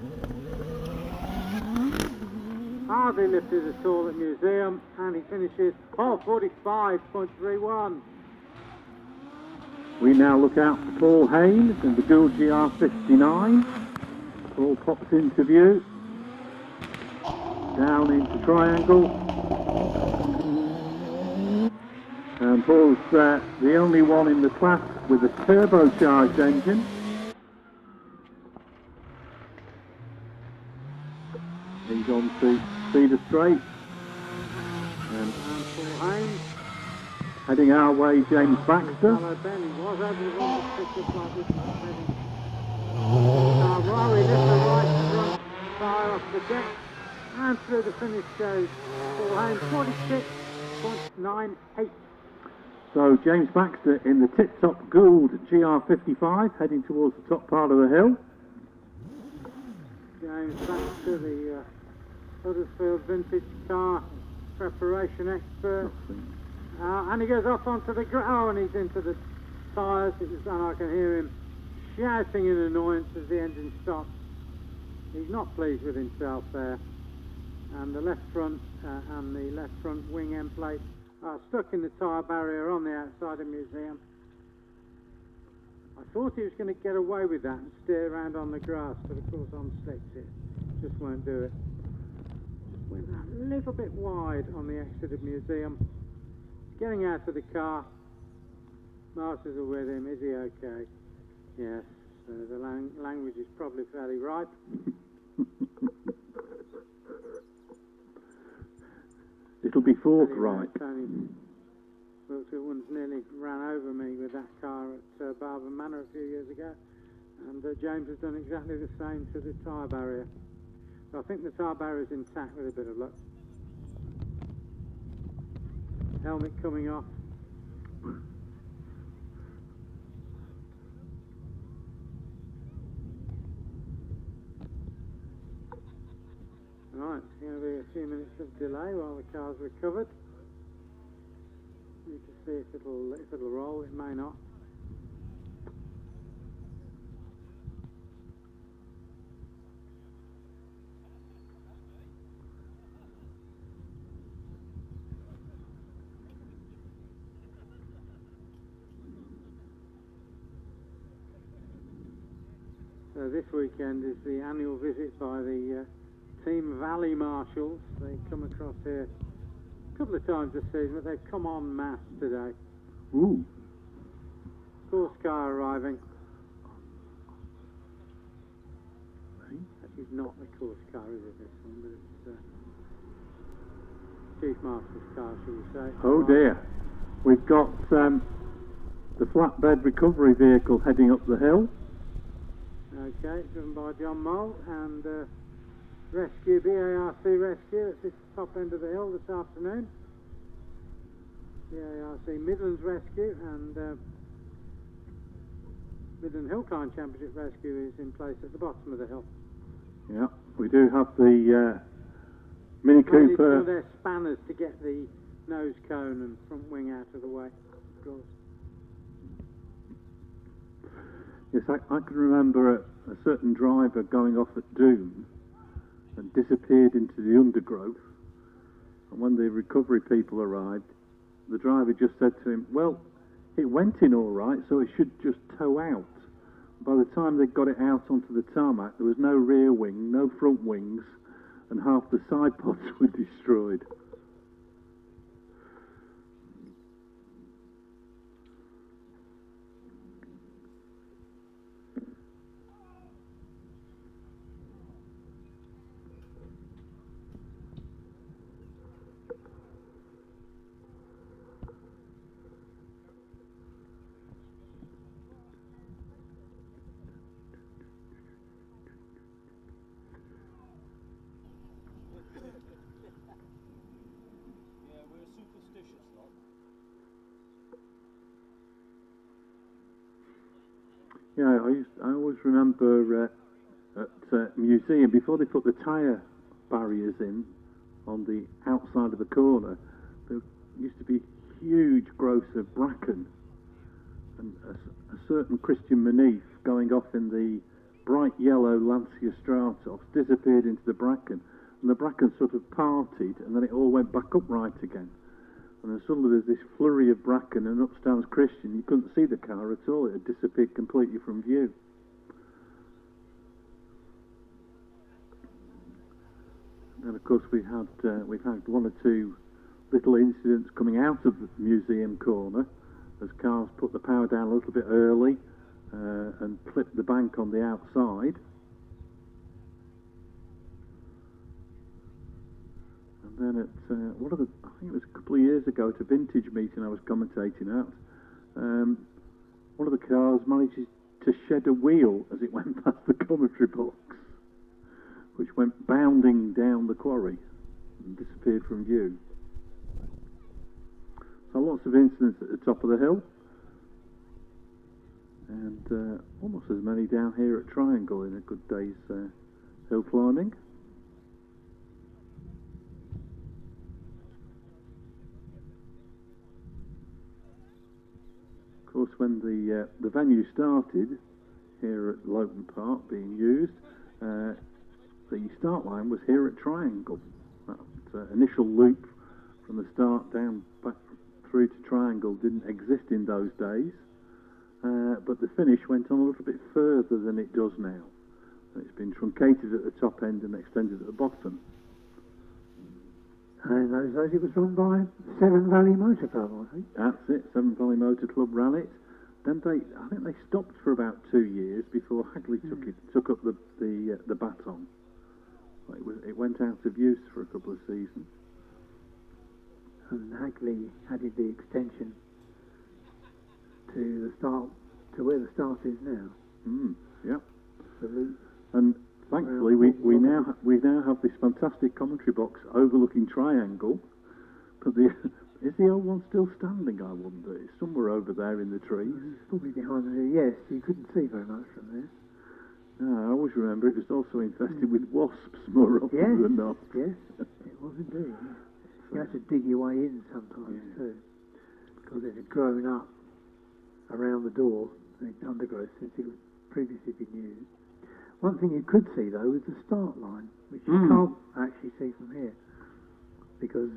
A: Hardly lifted at all at Museum, and he finishes 45.31.
B: We now look out for Paul Haynes in the Gould GR59. Paul pops into view. Down into triangle. And Paul's the only one in the class with a turbocharged engine. He's on to Cedar Straight. And
A: Paul Haynes.
B: Heading our way, James Baxter.
A: Was over the rumble strip just like this. Ryder lifts the right front tyre off the deck. And through the finish goes Paul Haynes, 46.98.
B: So James Baxter in the tip-top Gould GR55 heading towards the top part of the hill.
A: James Baxter, the Huddersfield vintage car preparation expert. And he goes off onto the ground, and he's into the tyres, and I can hear him shouting in annoyance as the engine stops. He's not pleased with himself there. And the left front wing end plate are stuck in the tyre barrier on the outside of Museum. I thought he was going to get away with that and steer around on the grass, but of course on slicks it just won't do it. Just went a little bit wide on the exit of Museum. Getting out of the car. Masters are with him. Is he okay? Yes. The language is probably fairly ripe.
B: It'll be forthright.
A: Tony Wiltshire once nearly ran over me with that car at Barber Manor a few years ago, and James has done exactly the same to the tyre barrier. So I think the tyre barrier is intact with a bit of luck. Helmet coming off. Right, it's going to be a few minutes of delay while the car's recovered. Need to see if it'll roll. It may not. So this weekend is the annual visit by the Team Valley Marshals. They come across here couple of times this season, but they've come en masse today.
B: Ooh.
A: Course car arriving. It's not the course car, is it, this one? But it's Chief Master's car, shall we say.
B: Oh dear. We've got the flatbed recovery vehicle heading up the hill.
A: Okay, driven by John Moll and rescue, BARC rescue at this top end of the hill this afternoon. BARC Midlands rescue and Midland Hillclimb Championship rescue is in place at the bottom of the hill.
B: Yeah, we do have the Mini Cooper.
A: Their spanners to get the nose cone and front wing out of the way. Of course.
B: Yes, I can remember a certain driver going off at Doom and disappeared into the undergrowth. And when the recovery people arrived, the driver just said to him, well, it went in all right, so it should just tow out. By the time they got it out onto the tarmac, there was no rear wing, no front wings, and half the side pods were destroyed. Yeah, I always remember at museum, before they put the tyre barriers in on the outside of the corner, there used to be huge growths of bracken, and a certain Christian Mineeff going off in the bright yellow Lancia Stratos disappeared into the bracken, and the bracken sort of parted, and then it all went back upright again. And then suddenly there's this flurry of bracken, and up stands Christian. You couldn't see the car at all. It had disappeared completely from view. And of course we've had one or two little incidents coming out of the museum corner as cars put the power down a little bit early and clipped the bank on the outside. And then at I think it was a couple of years ago at a vintage meeting I was commentating at, one of the cars manages to shed a wheel as it went past the commentary box, which went bounding down the quarry and disappeared from view. So lots of incidents at the top of the hill, and almost as many down here at Triangle in a good day's hill climbing. Of course, when the venue started here at Loton Park being used, the start line was here at Triangle. That initial loop from the start down back through to Triangle didn't exist in those days, but the finish went on a little bit further than it does now. It's been truncated at the top end and extended at the bottom.
D: And in those days it was run by Severn Valley Motor Club, I think.
B: That's it, Severn Valley Motor Club ran it. Then I think they stopped for about 2 years before Hagley took up the baton. It went out of use for a couple of seasons.
D: And Hagley added the extension to the start, to where the start is now.
B: Yeah.
D: The loop.
B: And thankfully, we now have this fantastic commentary box overlooking Triangle. But is the old one still standing? I wonder. It's somewhere over there in the trees.
D: It's probably behind the. Yes, you couldn't see very much from there.
B: No, I always remember it was also infested with wasps more often than not.
D: Yes, it was indeed. You had to dig your way in sometimes too, because it had grown up around the door, the undergrowth, since it had previously been used. One thing you could see though is the start line, which you can't actually see from here, because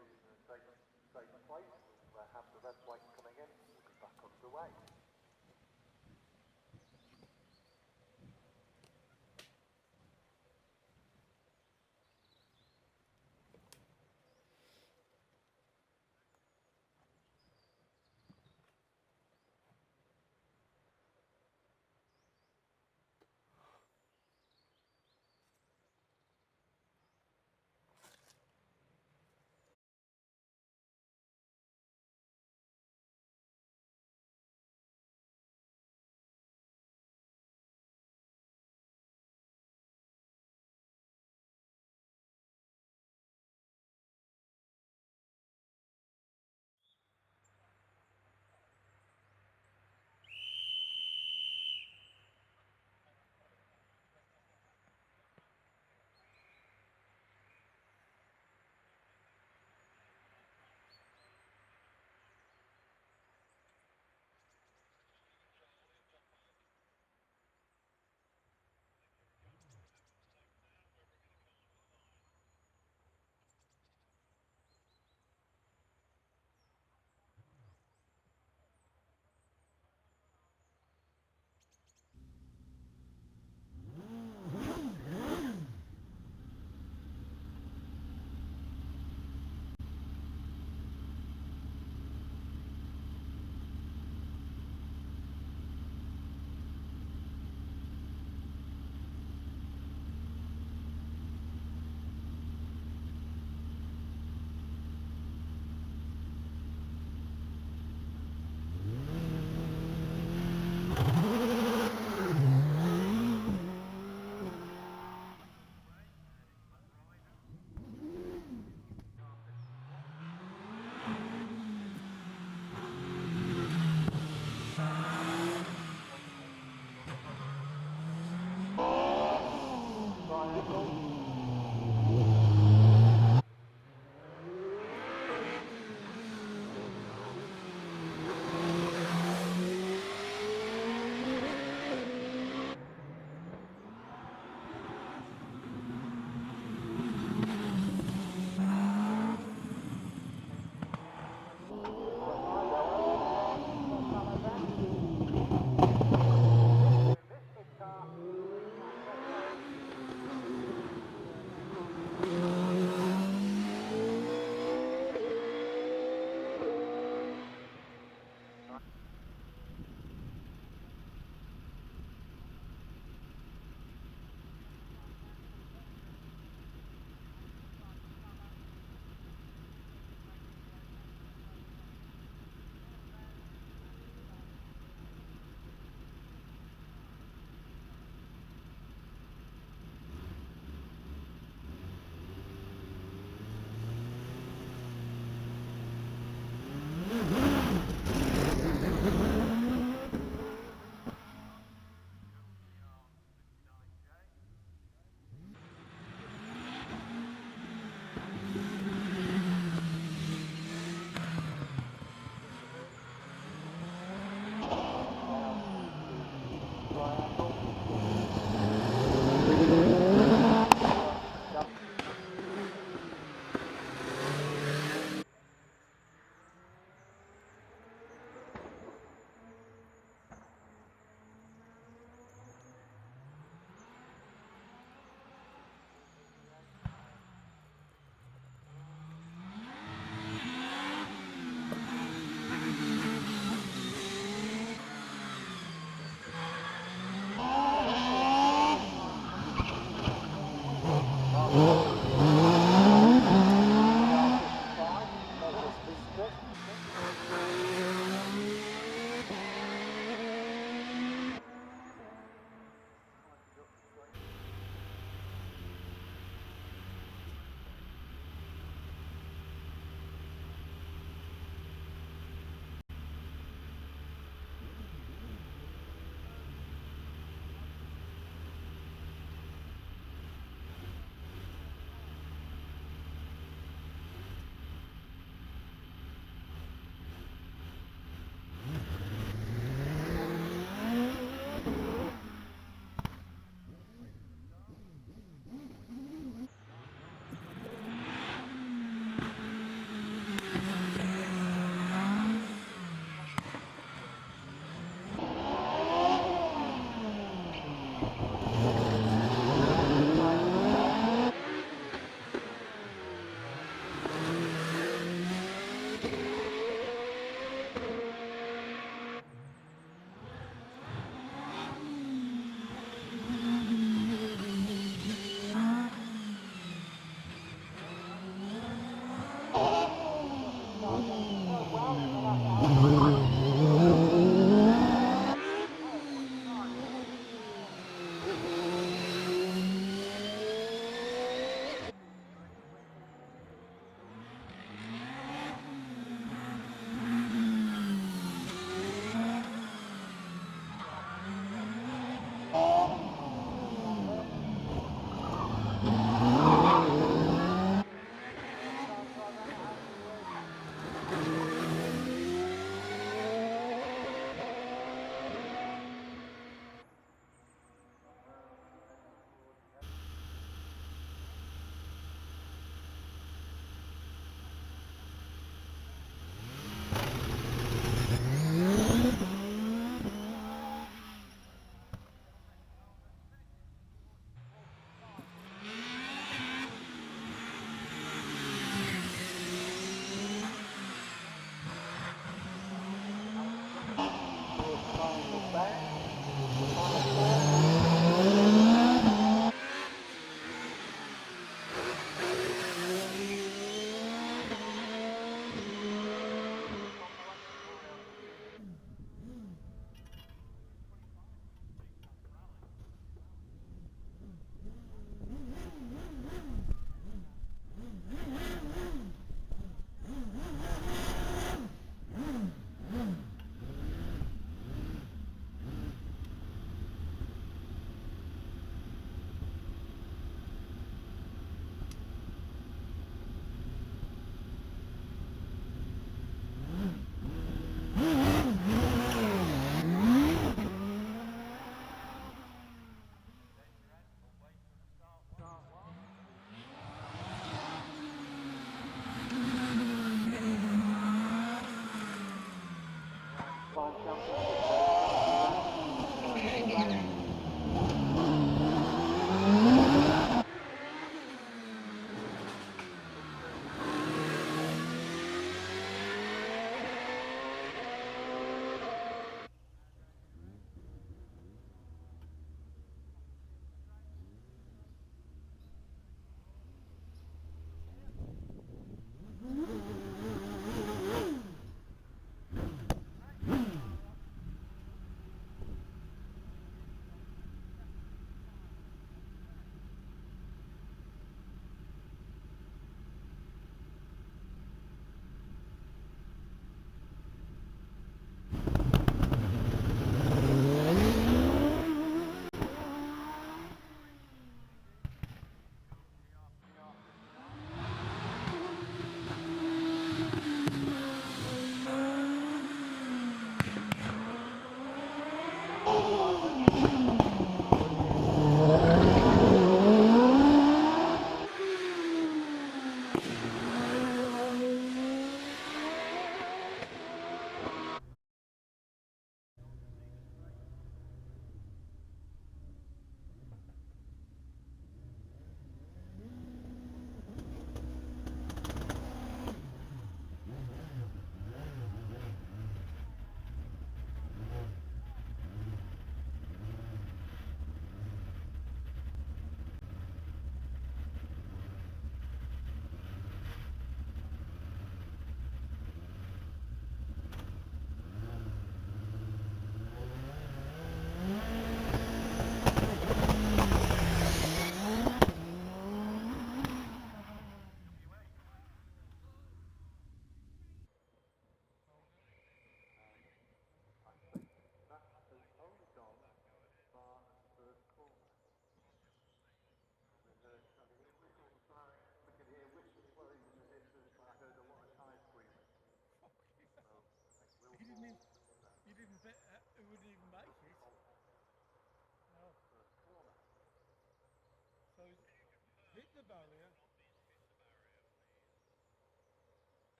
C: everybody's in a safe place. We'll have the red weight coming in. We'll be back underway.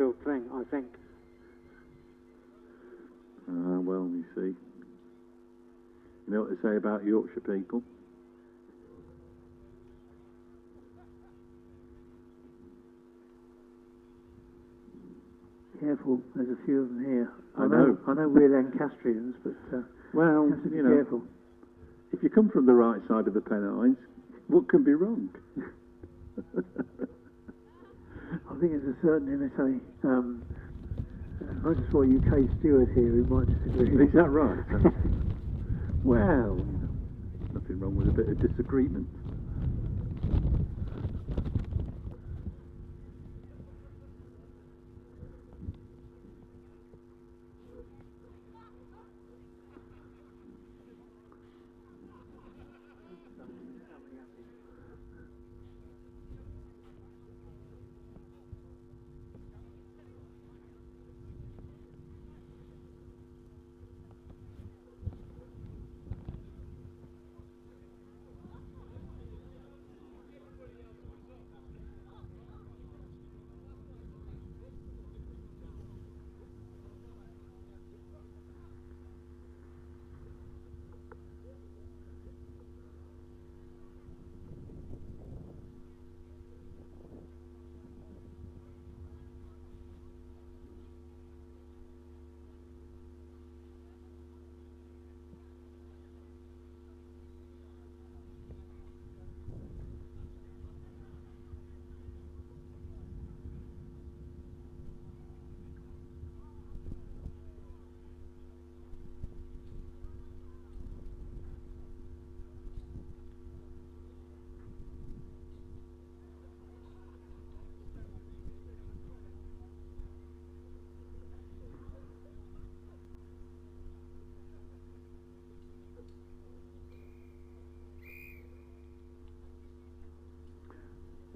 A: Mansfield thing, I think.
B: Well, you see. You know what they say about Yorkshire people?
D: Careful, there's a few of them here.
B: I know
D: we're Lancastrians, but
B: well,
D: have to be
B: you know,
D: careful.
B: if you come from the right side of the Pennines, what can be wrong?
D: I think it's a certain MSA. I just saw a UK steward here who might disagree.
B: Is that right? Well, you know, nothing wrong with a bit of disagreement.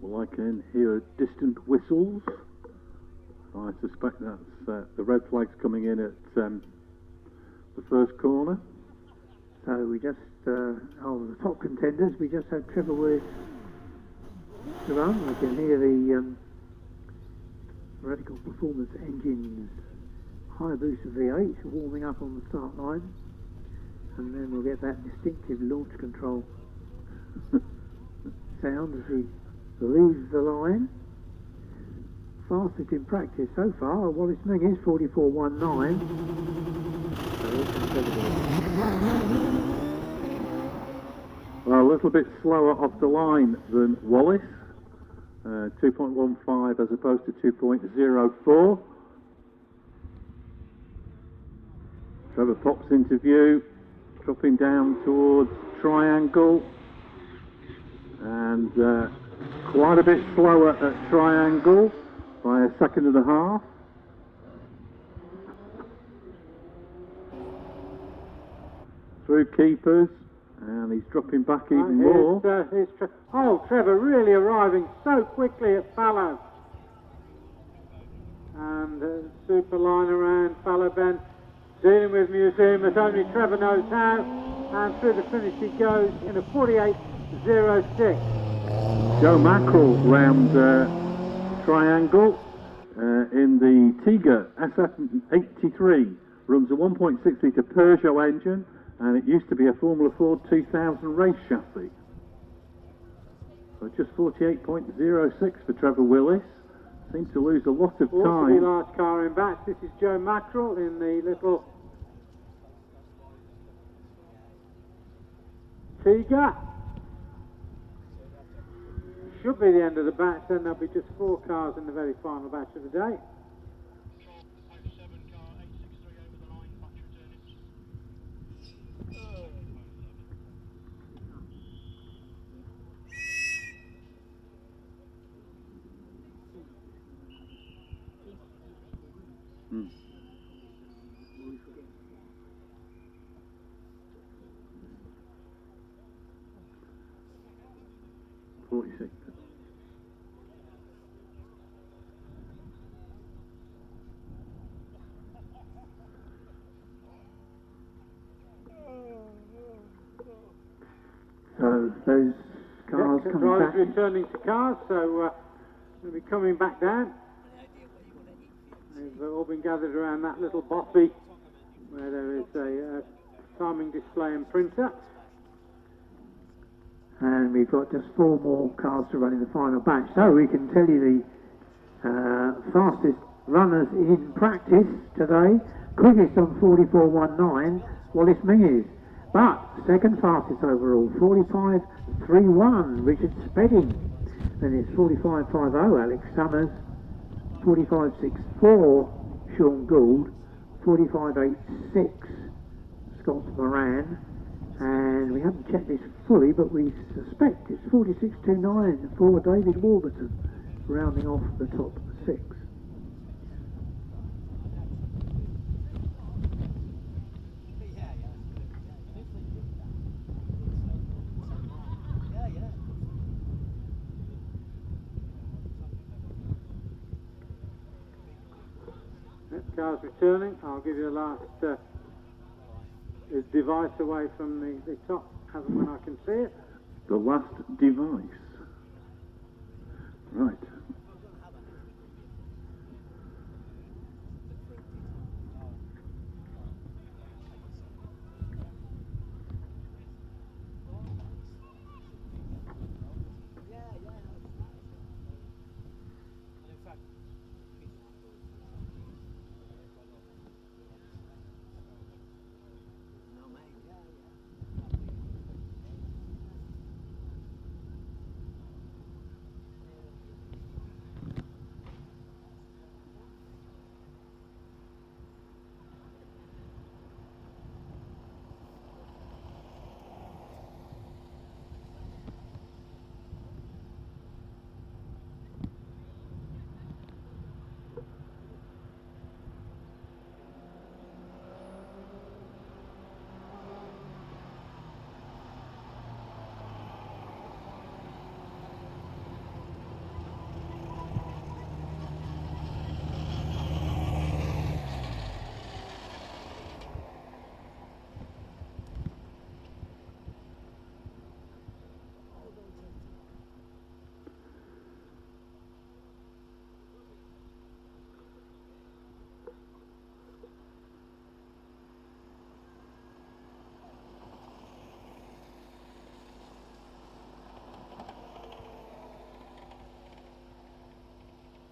B: Well, I can hear distant whistles. I suspect that's the red flags coming in at the first corner.
D: So we just, the top contenders, we just had Trevor Willis to run. We can hear the Radical Performance engines, high booster V8 warming up on the start line. And then we'll get that distinctive launch control sound as he leaves the line. Fastest in practice so far, Wallace Ming is 44.19.
B: Well, a little bit slower off the line than Wallace. 2.15 as opposed to 2.04. Trevor pops into view, dropping down towards Triangle, and quite a bit slower at Triangle by a second and a half. Through keepers, and he's dropping back even more.
A: Trevor really arriving so quickly at Fallow. And super line around Fallow Bend, dealing with Museum as only Trevor knows how, and through the finish he goes in a 48.06.
B: Joe Mackerel round Triangle in the Tiger SF83, runs a 1.6 litre Peugeot engine, and it used to be a Formula Ford 2000 race chassis. So just 48.06 for Trevor Willis. Seemed to lose a lot of time.
A: The last car in back. This is Joe Mackerel in the little Tiger. Should be the end of the batch, then there'll be just 4 cars in the very final batch of the day.
B: Hmm. 46.
D: So those cars coming
A: drivers
D: back.
A: returning to cars, so we'll be coming back down. They've all been gathered around that little bossy where there is a timing display and printer.
D: And we've got just 4 more cars to run in the final batch. So we can tell you the fastest runners in practice today. Quickest on 44.19, Wallace Mineeff. But second fastest overall, 45.31, Richard Spedding. Then it's 45.50, Alex Summers. 45.64, Sean Gould. 45.86, Scott Moran. And we haven't checked this fully, but we suspect it's 46.29 for David Warburton, rounding off the top 6.
A: Car's returning. I'll give you the last device away from the top as and when I can see it.
B: The last device. Right.